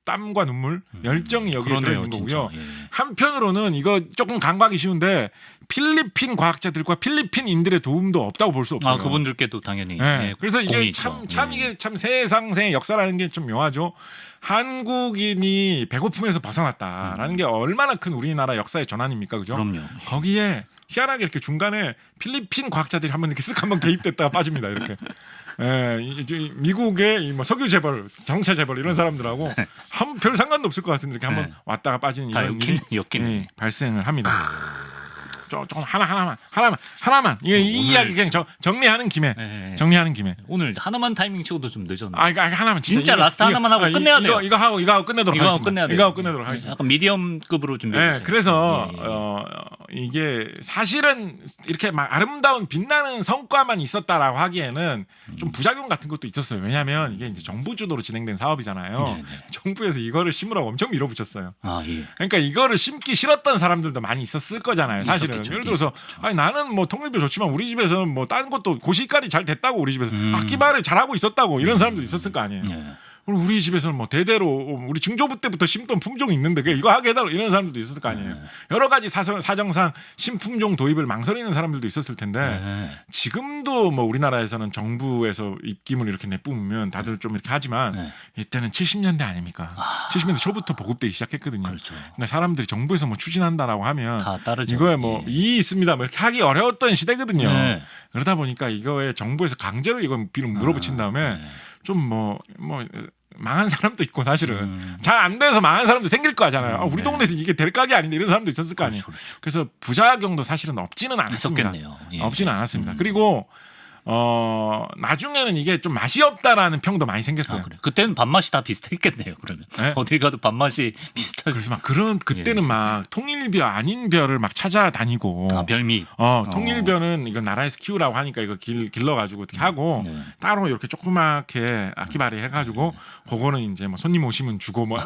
땀과 눈물, 열정이 여기에 들어있는 거고요. 예. 한편으로는 이거 조금 간과하기 쉬운데 필리핀 과학자들과 필리핀인들의 도움도 없다고 볼 수 없어요. 그분들께도 당연히. 네. 그래서 이게 공이 참 있죠. 이게 참 세상의 역사라는 게 좀 묘하죠. 한국인이 배고픔에서 벗어났다라는 게 얼마나 큰 우리나라 역사의 전환입니까, 그죠? 그럼요. 거기에 희한하게 이렇게 중간에 필리핀 과학자들이 한번 이렇게 쓱 한번 개입됐다가 빠집니다. 이렇게. 미국의 뭐 석유 재벌, 자동차 재벌 이런 사람들하고 한 별 상관도 없을 것 같은데 이렇게 한번 왔다가 빠지는 이런 일이 발생을 합니다. 조금 하나만 이 이야기 그냥 정리하는 김에 오늘 하나만 타이밍 치고도 좀 늦었네. 하나만 진짜 라스트 하나만 하고 끝내야 돼요. 이거 하고 끝내도록 하겠습니다. 이거 하고 끝내도록 하겠습니다. 약간 미디엄급으로 준비해 주세요. 그래서 이게 사실은 이렇게 막 아름다운 빛나는 성과만 있었다라고 하기에는 좀 부작용 같은 것도 있었어요. 왜냐하면 이게 이제 정부 주도로 진행된 사업이잖아요. 네네. 정부에서 이거를 심으라고 엄청 밀어붙였어요. 예. 그러니까 이거를 심기 싫었던 사람들도 많이 있었을 거잖아요. 사실은 있었겠죠. 예를 들어서 나는 뭐 통일교 좋지만 우리 집에서는 뭐 다른 것도 고시깔이 잘 됐다고 우리 집에서 악기발을 잘하고 있었다고 이런 사람도 있었을 거 아니에요. 우리 집에서는 뭐 대대로 우리 중조부 때부터 심던 품종이 있는데 이거 하게 해달라 이런 사람들도 있었을 거 아니에요. 여러 가지 사정상 신품종 도입을 망설이는 사람들도 있었을 텐데 지금도 뭐 우리나라에서는 정부에서 입김을 이렇게 내뿜으면 다들 좀 이렇게 하지만 이때는 70년대 아닙니까? 70년대 초부터 보급되기 시작했거든요. 그렇죠. 그러니까 사람들이 정부에서 뭐 추진한다라고 하면 다 따르죠. 이거에 뭐 이의 있습니다. 뭐 이렇게 하기 어려웠던 시대거든요. 네. 그러다 보니까 이거에 정부에서 강제로 이거 비를 물어붙인 다음에 좀 뭐 망한 사람도 있고 사실은 잘 안 돼서 망한 사람도 생길 거 같잖아요. 우리 동네에서 이게 될 각이 아닌데 이런 사람도 있었을 거 아니에요. 그렇죠. 그래서 부작용도 사실은 없지는 않았습니다. 있었겠네요. 없지는 않았습니다. 그리고 나중에는 이게 좀 맛이 없다라는 평도 많이 생겼어요. 아, 그래. 그때는 밥맛이 다 비슷했겠네요. 그러면 네? 어딜 가도 밥맛이 비슷한. 그래서 막 그때는 예. 막 통일벼 아닌 벼를 막 찾아다니고. 아, 별미. 통일벼는 이거 나라에서 키우라고 하니까 이거 길러가지고 어떻게 하고 네. 따로 이렇게 조그맣게 아키바리 해가지고 그거는 이제 뭐 손님 오시면 주고 뭐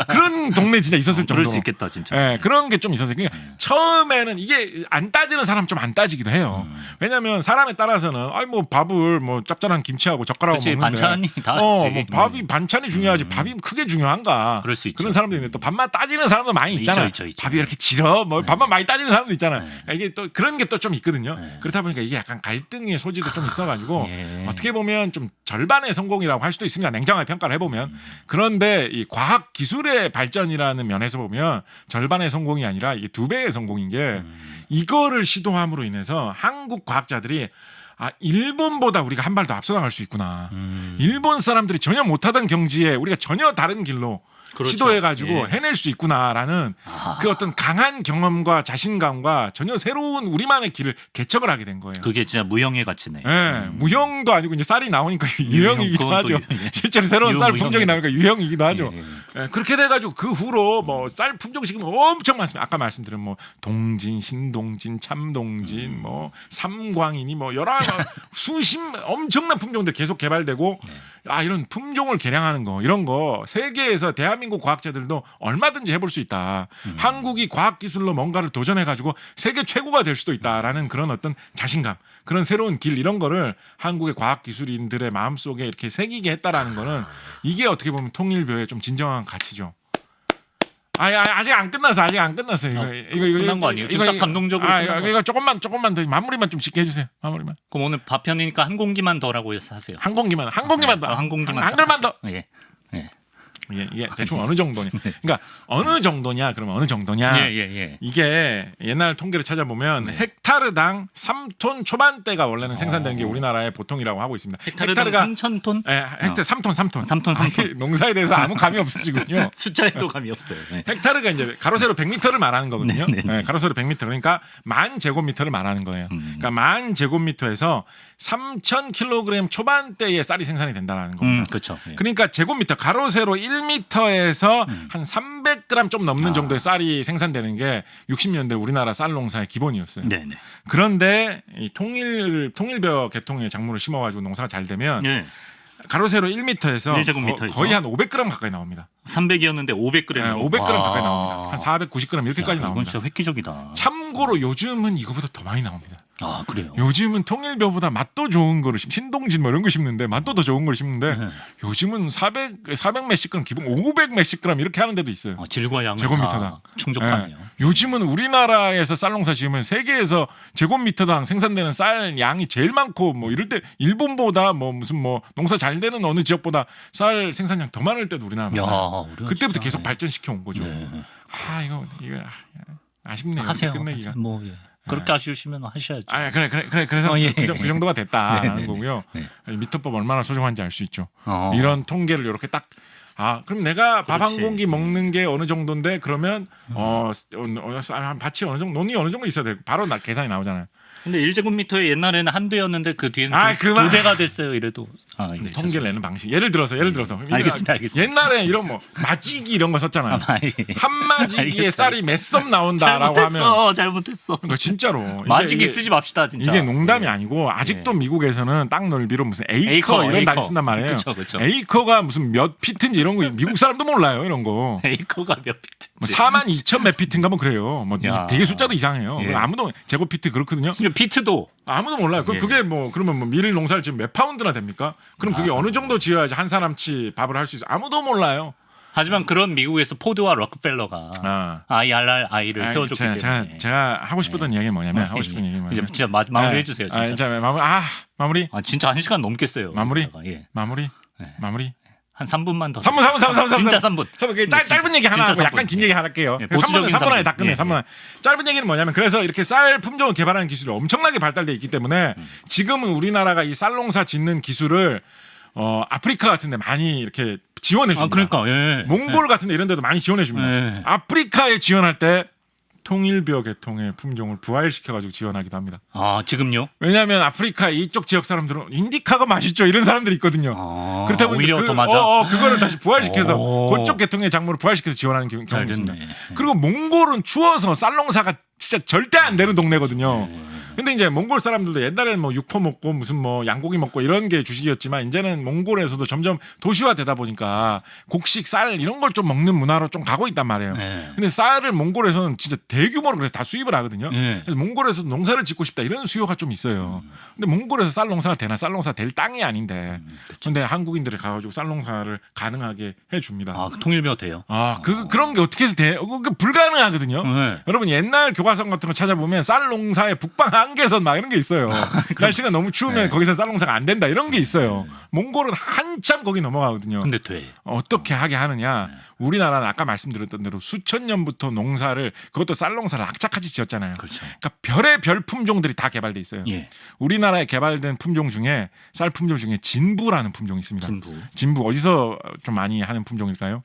그런 동네 진짜 있었을 정도로. 그럴 수 있겠다 진짜. 예, 그런 게 좀 있었어요. 그러니까 처음에는 이게 안 따지는 사람 좀 안 따지기도 해요. 왜냐하면 사람에 따라서는 아이 뭐 밥을 뭐 짭짤한 김치하고 젓가락하고 그렇지, 먹는데 반찬이 다 뭐 있지. 밥이 반찬이 중요하지 밥이 크게 중요한가? 그럴 수 있죠. 그런 사람도 있는데 또 밥만 따지는 사람도 많이 있잖아. 있죠. 밥이 이렇게 질어 뭐 밥만 많이 따지는 사람도 있잖아. 네. 그러니까 이게 또 그런 게 또 좀 있거든요. 네. 그렇다 보니까 이게 약간 갈등의 소지도 좀 있어가지고 예. 어떻게 보면 좀 절반의 성공이라고 할 수도 있습니다. 냉정하게 평가를 해보면. 그런데 이 과학 기술의 발전이라는 면에서 보면 절반의 성공이 아니라 이게 2배의 성공인 게 이거를 시도함으로 인해서 한국 과학자들이 일본보다 우리가 한 발 더 앞서나갈 수 있구나. 일본 사람들이 전혀 못하던 경지에 우리가 전혀 다른 길로 그렇죠. 시도해가지고 예. 해낼 수 있구나라는 아. 그 어떤 강한 경험과 자신감과 전혀 새로운 우리만의 길을 개척을 하게 된 거예요. 그게 진짜 무형의 가치네. 예, 무형도 아니고 이제 쌀이 나오니까 유형이기도 그건 또 하죠. 유형이에요. 실제로 새로운 쌀 유무형의 품종이 나오니까 유형이기도 하죠. 예, 예. 예, 그렇게 돼가지고 그 후로 뭐 쌀 품종 지금 엄청 많습니다. 아까 말씀드린 뭐 동진, 신동진, 참동진, 뭐 삼광이니 뭐 여러 수십 엄청난 품종들 계속 개발되고 이런 품종을 개량하는 거 이런 거 세계에서 대한민국 과학자들도 얼마든지 해볼 수 있다. 한국이 과학 기술로 뭔가를 도전해가지고 세계 최고가 될 수도 있다라는 그런 어떤 자신감, 그런 새로운 길 이런 거를 한국의 과학 기술인들의 마음 속에 이렇게 새기게 했다라는 거는 이게 어떻게 보면 통일교의 좀 진정한 가치죠. 아직 안 끝났어. 이거 끝난 거 아니에요? 지금 딱 감동적으로 끝난 거. 이거 조금만 더 마무리만 좀 짓게 해주세요. 마무리만. 그럼 오늘 밥 편이니까 한 공기만 더라고 하세요. 한 공기만 더. 한 공기만 한 글만 더. 예. 예. 이게 대충 어느 정도냐. 그러니까 어느 정도냐. 그러면 어느 정도냐. 예. 이게 옛날 통계를 찾아보면 헥타르당 3톤 초반대가 원래는 생산되는 게 우리나라의 보통이라고 하고 있습니다. 헥타르당 3,000톤? 예, 헥타르 3톤. 3톤. 농사에 대해서 아무 감이 없으시군요. 숫자에도 감이 없어요. 네. 헥타르가 이제 가로세로 100m를 말하는 거거든요. 네. 네, 가로세로 100m 그러니까 10,000제곱미터를 말하는 거예요. 그러니까 10,000제곱미터에서 3,000kg 초반대의 쌀이 생산이 된다는 겁니다. 그렇죠. 예. 그러니까 제곱미터 가로세로 1m에서 한 300g 좀 넘는 정도의 쌀이 생산되는 게 60년대 우리나라 쌀 농사의 기본이었어요. 네네. 그런데 이 통일벼 계통의 작물을 심어가지고 농사가 잘 되면 예. 가로세로 1m에서 1제곱미터에서 거의 한 500g 가까이 나옵니다. 300이었는데 500g. 네, 500g 가까이 나옵니다. 한 490g 이렇게까지 이건 나옵니다. 진짜 획기적이다. 참고로 요즘은 이거보다 더 많이 나옵니다. 아 그래요. 요즘은 통일벼보다 맛도 좋은 거를 신동진 뭐 이런 거 심는데 맛도 더 좋은 걸 심는데 네. 요즘은 400 몇십 그램 기본 500 몇십 그램 이렇게 하는 데도 있어요. 질과 양은 제곱미터당. 다 충족하네요. 요즘은 우리나라에서 쌀 농사 지으면 세계에서 제곱미터당 생산되는 쌀 양이 제일 많고 뭐 이럴 때 일본보다 뭐 무슨 뭐 농사 잘 되는 어느 지역보다 쌀 생산량 더 많을 때도 우리나라 많아요. 그때부터 진짜, 계속 발전시켜 온 거죠. 네. 이거 아쉽네요. 하세요. 끝내기가. 뭐 예. 그렇게 아쉬우시면 하셔야죠. 그래서 예. 그 정도가 됐다라는 네네네. 거고요. 네. 미터법 얼마나 소중한지 알 수 있죠. 어. 이런 통계를 이렇게 딱 그럼 내가 밥 한 그렇지. 공기 먹는 게 어느 정도인데 그러면 밭이 어느 정도 논이 어느 정도 있어야 되고 바로 계산이 나오잖아요. 근데 1제곱미터에 옛날에는 한 대였는데 그 뒤에는 그만. 두 대가 됐어요. 이래도. 근데 통계를 내는 방식. 예를 들어서 알겠습니다. 옛날에 이런 뭐 마지기 이런 거 썼잖아요. 한마지기에 알겠어요. 쌀이 몇 섬 나온다라고 하면 잘못했어. 그러니까 진짜로 마지기 쓰지 맙시다 진짜. 이게 농담이 예. 아니고 아직도 예. 미국에서는 땅 넓이로 무슨 에이커 이런 단위 쓴단 말이에요. 그렇죠. 에이커가 무슨 몇 피트인지 이런 거 미국 사람도 몰라요. 이런 거. 에이커가 몇 피트? 뭐 42,000 몇 피트인가 뭐 그래요. 뭐 야. 되게 숫자도 이상해요. 예. 아무도 제곱피트 그렇거든요. 피트도 아무도 몰라요. 예. 그게 뭐 그러면 뭐 밀 농사를 지금 몇 파운드나 됩니까? 그럼 그게 어느 정도 지어야지 한 사람치 밥을 할 수 있어? 아무도 몰라요. 하지만 그런 미국에서 포드와 록펠러가 IRRI를 세워줬기 때문에 제가 하고 싶었던 이야기는 뭐냐면 하고 싶은 얘기는 이제 뭐냐면 진짜 마무리 해주세요. 진짜. 마무리. 진짜 1시간 넘겠어요. 마무리. 여기다가. 예. 마무리. 한 3분만 더. 3분. 진짜 3분. 짧은 얘기 하나 하고 진짜 약간 긴 얘기 하나 할게요. 예, 3분 보수적인 3분 안에 다 3분. 끝내요. 예, 3분 안에. 짧은 얘기는 뭐냐면 그래서 이렇게 쌀 품종을 개발하는 기술이 엄청나게 발달돼 있기 때문에 지금은 우리나라가 이 쌀 농사 짓는 기술을 아프리카 같은 데 많이 이렇게 지원해 줍니다. 그러니까 예. 몽골 같은 데 이런 데도 많이 지원해 줍니다. 예. 아프리카에 지원할 때 통일벼 계통의 품종을 부활시켜가지고 지원하기도 합니다. 아 지금요? 왜냐하면 아프리카 이쪽 지역 사람들은 인디카가 맛있죠 이런 사람들이 있거든요. 아, 그렇다 보니까 오히려 더 맞아. 그거를 다시 부활시켜서 오. 그쪽 계통의 작물을 부활시켜서 지원하는 경우가 잘 있습니다. 됐네. 그리고 몽골은 추워서 쌀농사가 진짜 절대 안 되는 동네거든요. 네. 근데 이제 몽골 사람들도 옛날에는 뭐 육포 먹고 무슨 뭐 양고기 먹고 이런 게 주식이었지만 이제는 몽골에서도 점점 도시화되다 보니까 곡식, 쌀 이런 걸 좀 먹는 문화로 좀 가고 있단 말이에요. 네. 근데 쌀을 몽골에서는 진짜 대규모로 그래서 다 수입을 하거든요. 네. 그래서 몽골에서 농사를 짓고 싶다 이런 수요가 좀 있어요. 근데 몽골에서 쌀 농사가 되나 쌀 농사 될 땅이 아닌데. 근데 한국인들이 가가지고 쌀 농사를 가능하게 해줍니다. 아 통일벼 돼요? 그런 게 어떻게 해서 돼? 불가능하거든요. 네. 여러분 옛날 교과서 같은 거 찾아보면 쌀 농사의 북방 한계선 막 이런 게 있어요. 날씨가 너무 추우면 네. 거기서 쌀 농사가 안 된다 이런 게 있어요. 몽골은 한참 거기 넘어가거든요. 근데 돼. 어떻게 하게 하느냐? 우리나라는 아까 말씀드렸던 대로 수천 년부터 농사를 그것도 쌀 농사를 악착같이 지었잖아요. 그렇죠. 그러니까 별의 별 품종들이 다 개발돼 있어요. 예. 우리나라에 개발된 품종 중에 쌀 품종 중에 진부라는 품종이 있습니다. 진부. 어디서 좀 많이 하는 품종일까요?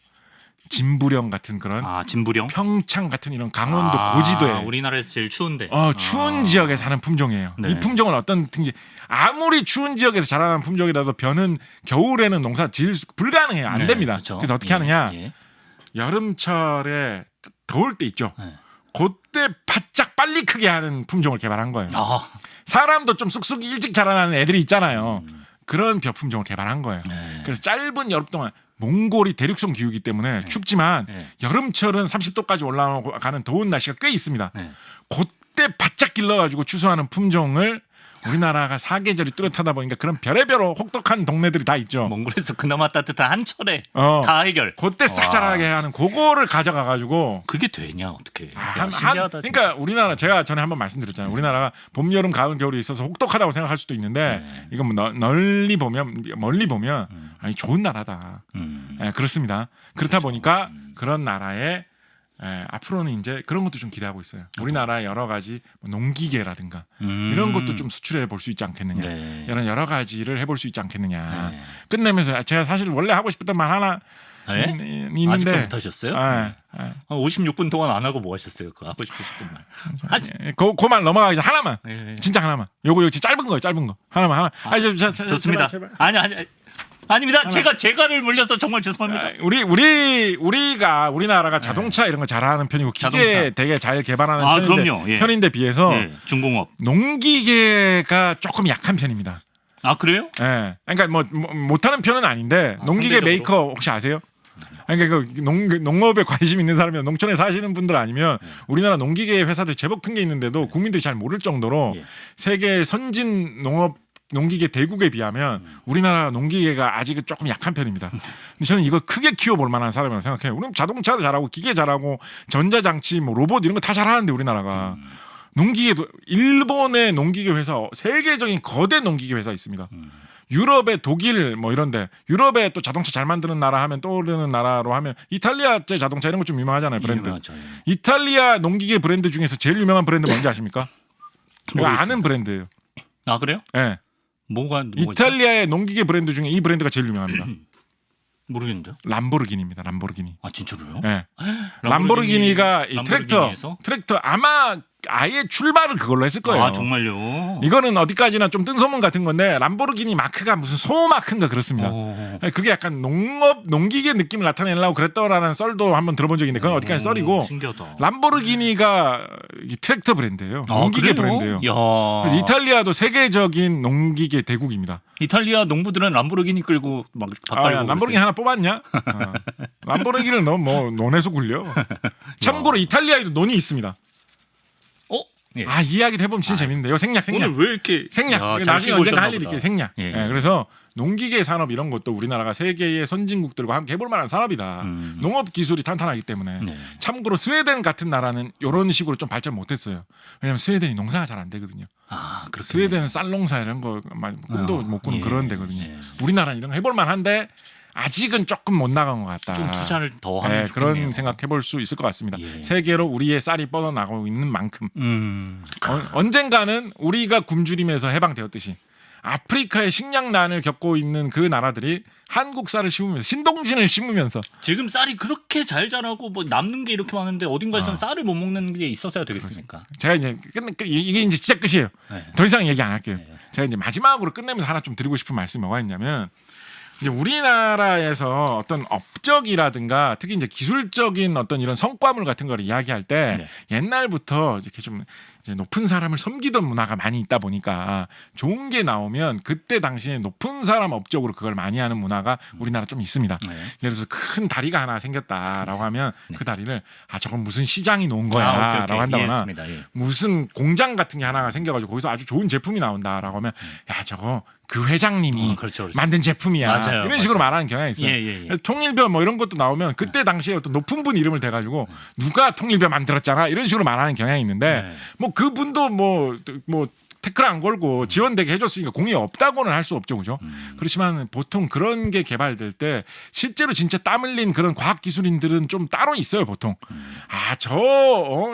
진부령 같은 그런 아 진부령. 평창 같은 이런 강원도 고지도에 우리나라에서 제일 추운데. 추운 지역에 사는 품종이에요. 네. 이 품종은 어떤 특징이 아무리 추운 지역에서 자라는 품종이라도 벼는 겨울에는 농사 지을 수 불가능해요. 안 네, 됩니다. 그렇죠. 그래서 어떻게 예, 하느냐? 예. 여름철에 더울 때 있죠. 네. 그때 바짝 빨리 크게 하는 품종을 개발한 거예요. 아, 사람도 좀 쑥쑥 일찍 자라나는 애들이 있잖아요. 그런 벼 품종을 개발한 거예요. 네. 그래서 짧은 여름 동안 몽골이 대륙성 기후이기 때문에 춥지만 네. 여름철은 30도까지 올라가는 더운 날씨가 꽤 있습니다. 네. 그때 바짝 길러가지고 추수하는 품종을 우리나라가 사계절이 뚜렷하다 보니까 그런 별의별 혹독한 동네들이 다 있죠. 몽골에서 그나마 따뜻한 한철에 어. 다 해결. 그때 싹 와. 자라게 하는 그거를 가져가가지고 그게 되냐 어떻게? 그러니까 우리나라 제가 전에 한번 말씀드렸잖아요. 우리나라가 봄, 여름, 가을, 겨울이 있어서 혹독하다고 생각할 수도 있는데 네. 이건 뭐 멀리 보면 아니 좋은 나라다. 예, 그렇습니다. 그렇다 보니까 그런 나라에 앞으로는 이제 그런 것도 좀 기대하고 있어요. 우리나라의 여러 가지 뭐 농기계라든가 이런 것도 좀 수출해 볼 수 있지 않겠느냐. 네. 이런 여러 가지를 해볼 수 있지 않겠느냐. 네. 끝내면서 제가 사실 원래 하고 싶었던 말 하나 네? 있는데 아직도 못 하셨어요? 예. 56분 동안 안 하고 뭐 하셨어요? 그 하고 싶으셨던 말. 그 말 넘어가기 전에 하나만. 예. 진짜 하나만. 요거 짧은 거예요. 짧은 거. 하나만. 좋습니다. 제발. 아닙니다. 제가를 물려서 정말 죄송합니다. 우리나라가 자동차 이런 거 잘하는 편이고 기계 자동차. 되게 잘 개발하는 그럼요. 예. 편인데 비해서 예, 중공업. 농기계가 조금 약한 편입니다. 아 그래요? 예. 그러니까 뭐 못하는 편은 아닌데 농기계 상대적으로? 메이커 혹시 아세요? 그러니까 그 농업에 관심 있는 사람이면 농촌에 사시는 분들 아니면 우리나라 농기계 회사들 제법 큰 게 있는데도 국민들이 잘 모를 정도로 예. 세계 선진 농기계 대국에 비하면 우리나라 농기계가 아직은 조금 약한 편입니다. 근데 저는 이거 크게 키워볼 만한 사람이라고 생각해요. 우리는 자동차도 잘하고 기계 잘하고 전자장치 뭐 로봇 이런 거 다 잘하는데 우리나라가 농기계도 일본의 농기계 회사 세계적인 거대 농기계 회사 있습니다. 유럽의 독일 뭐 이런데 유럽에 또 자동차 잘 만드는 나라 하면 떠오르는 나라로 하면 이탈리아제 자동차 이런 거 좀 유명하잖아요. 브랜드. 유명하죠, 예. 이탈리아 농기계 브랜드 중에서 제일 유명한 브랜드 뭔지 아십니까? 이거 아는 브랜드예요. 아 그래요? 예. 뭐가 이탈리아의 농기계 브랜드 중에 이 브랜드가 제일 유명합니다. 모르겠는데요. 람보르기니입니다. 람보르기니. 아 진짜로요? 예. 람보르기니가 이 람보르기니에서? 트랙터 아마 아예 출발을 그걸로 했을 거예요. 아 정말요? 이거는 어디까지나 좀 뜬소문 같은 건데 람보르기니 마크가 무슨 소마크인가 그렇습니다. 그게 약간 농기계 느낌을 나타내려고 그랬더라는 썰도 한번 들어본 적이 있는데 그건 어디까지 썰이고 신기하다. 람보르기니가 이 트랙터 브랜드예요. 농기계 그래요? 브랜드예요. 야. 그래서 이탈리아도 세계적인 농기계 대국입니다. 이탈리아 농부들은 람보르기니 끌고 막 밭갈고 람보르기니 하나 뽑았냐? 람보르기니를 너무 뭐 논에서 굴려. 참고로 이탈리아에도 논이 있습니다. 예. 이 이야기도 해보면 진짜 재밌는데 이거 생략. 오늘 왜 이렇게 생략. 야, 잘 나중에 쉬고 언젠가 오셨나 할 일이 보다. 있게 생략. 예. 그래서 농기계 산업 이런 것도 우리나라가 세계의 선진국들과 함께 해볼 만한 산업이다. 농업 기술이 탄탄하기 때문에. 네. 참고로 스웨덴 같은 나라는 이런 식으로 좀 발전 못했어요. 왜냐하면 스웨덴이 농사가 잘 안 되거든요. 그렇군요. 스웨덴은 쌀농사 이런 거 꿈도 못 꾸는 그런 데거든요. 우리나라는 이런 거 해볼 만한데 아직은 조금 못 나간 것 같다. 좀 투자를 더 하면 좋겠네요. 그런 생각해볼 수 있을 것 같습니다. 예. 세계로 우리의 쌀이 뻗어나가고 있는 만큼 음. 언젠가는 우리가 굶주림에서 해방되었듯이 아프리카의 식량난을 겪고 있는 그 나라들이 한국 쌀을 심으면서 신동진을 심으면서 지금 쌀이 그렇게 잘 자라고 뭐 남는 게 이렇게 많은데 어딘가에서는 쌀을 못 먹는 게 있어서야 되겠습니까? 제가 이제 이게 이제 진짜 끝이에요. 네. 더 이상 얘기 안 할게요. 네. 제가 이제 마지막으로 끝내면서 하나 좀 드리고 싶은 말씀이 뭐가 있냐면 이제 우리나라에서 어떤 업적이라든가 특히 이제 기술적인 어떤 이런 성과물 같은 걸 이야기할 때 네. 옛날부터 이렇게 좀 이제 높은 사람을 섬기던 문화가 많이 있다 보니까 좋은 게 나오면 그때 당시에 높은 사람 업적으로 그걸 많이 하는 문화가 우리나라 좀 있습니다. 네. 예를 들어서 큰 다리가 하나 생겼다라고 하면 네. 그 다리를 저건 무슨 시장이 놓은 오케이, 거야라고 오케이. 한다거나 이해했습니다. 예. 무슨 공장 같은 게 하나가 생겨가지고 거기서 아주 좋은 제품이 나온다라고 하면 야 저거 그 회장님이 그렇죠, 그렇죠. 만든 제품이야 맞아요, 이런 식으로 맞아요. 말하는 경향이 있어요. 예, 예, 예. 통일벼 뭐 이런 것도 나오면 그때 당시에 어떤 높은 분 이름을 대가지고 누가 통일벼 만들었잖아 이런 식으로 말하는 경향이 있는데 네. 뭐 그분도 뭐 태클 안 걸고 지원되게 해줬으니까 공이 없다고는 할 수 없죠, 그죠? 그렇지만 보통 그런 게 개발될 때 실제로 진짜 땀 흘린 그런 과학 기술인들은 좀 따로 있어요, 보통.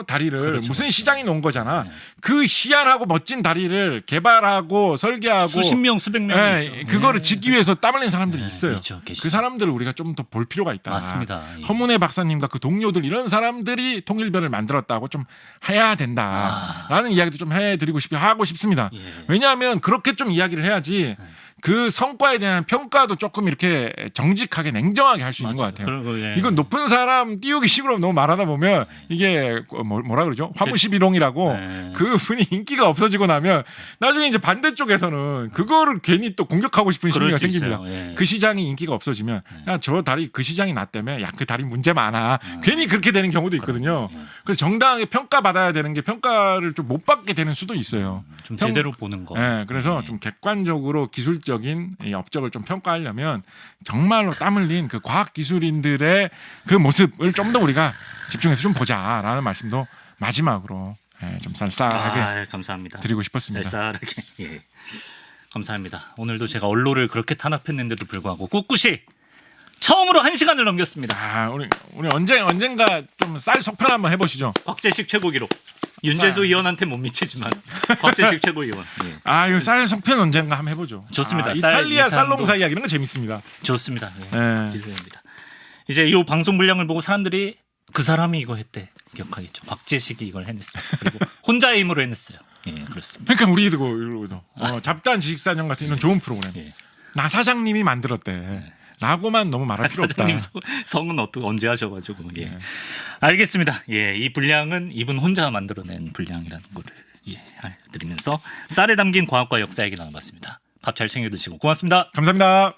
다리를 그렇죠, 무슨 그렇죠. 시장이 놓은 거잖아. 네. 그 희한하고 멋진 다리를 개발하고 설계하고 수십 명, 수백 명 예, 있죠. 그거를 네. 짓기 위해서 땀 흘린 사람들이 네, 있어요. 있죠, 계시죠. 그 사람들을 우리가 좀 더 볼 필요가 있다. 맞습니다. 예. 허문회 박사님과 그 동료들 이런 사람들이 통일벼를 만들었다고 좀 해야 된다라는 이야기도 좀 하고 싶습니다. 예. 왜냐하면 그렇게 좀 이야기를 해야지 그 성과에 대한 평가도 조금 이렇게 정직하게 냉정하게 할 수 있는 것 맞아요. 같아요. 그런 거, 예. 이건 높은 사람 띄우기식으로 너무 말하다 보면 이게 뭐라 그러죠? 화무시비롱이라고 네. 그분이 인기가 없어지고 나면 나중에 이제 반대쪽에서는 그거를 괜히 또 공격하고 싶은 그럴 심리가 수 생깁니다. 있어요. 예. 그 시장이 인기가 없어지면 야, 저 다리 그 시장이 나 때문에 야, 그 다리 문제 많아. 괜히 그렇게 되는 경우도 있거든요. 그래서 정당하게 평가받아야 되는 게 평가를 좀 못 받게 되는 수도 있어요. 좀 제대로 보는 거. 네, 그래서 네. 좀 객관적으로 기술적인 이 업적을 좀 평가하려면 정말로 땀 흘린 그 과학 기술인들의 그 모습을 좀 더 우리가 집중해서 좀 보자라는 말씀도 마지막으로 좀 쌀쌀하게 감사합니다. 드리고 싶었습니다. 쌀쌀하게. 예. 감사합니다. 오늘도 제가 언로를 그렇게 탄압했는데도 불구하고 꿋꿋이 처음으로 1시간을 넘겼습니다. 우리 언젠가 좀 쌀 속편 한번 해보시죠. 곽재식 최고 기록. 윤재수 의원한테 못 미치지만 곽재식 최고위원. 예. 이거 쌀 속편 언젠가 한번 해보죠. 좋습니다. 이탈리아 쌀 쌀농사 이야기 이런 거 재밌습니다. 좋습니다. 예. 네. 기대됩니다. 이제 이 방송 분량을 보고 사람들이 그 사람이 이거 했대 기억하겠죠. 곽재식이 이걸 해냈습니다. 그리고 혼자의 힘으로 해냈어요. 예, 그렇습니다. 그러니까 우리도 잡다한 지식사냥 같은 이런 좋은 프로그램. 예. 나 사장님이 만들었대. 라고만 너무 말할 필요 없다. 사장님 성은 언제 하셔가지고 예. 알겠습니다. 예, 이 분량은 이분 혼자 만들어낸 분량이라는 거를 드리면서 쌀에 담긴 과학과 역사 얘기 나눠봤습니다. 밥 잘 챙겨 드시고 고맙습니다. 감사합니다.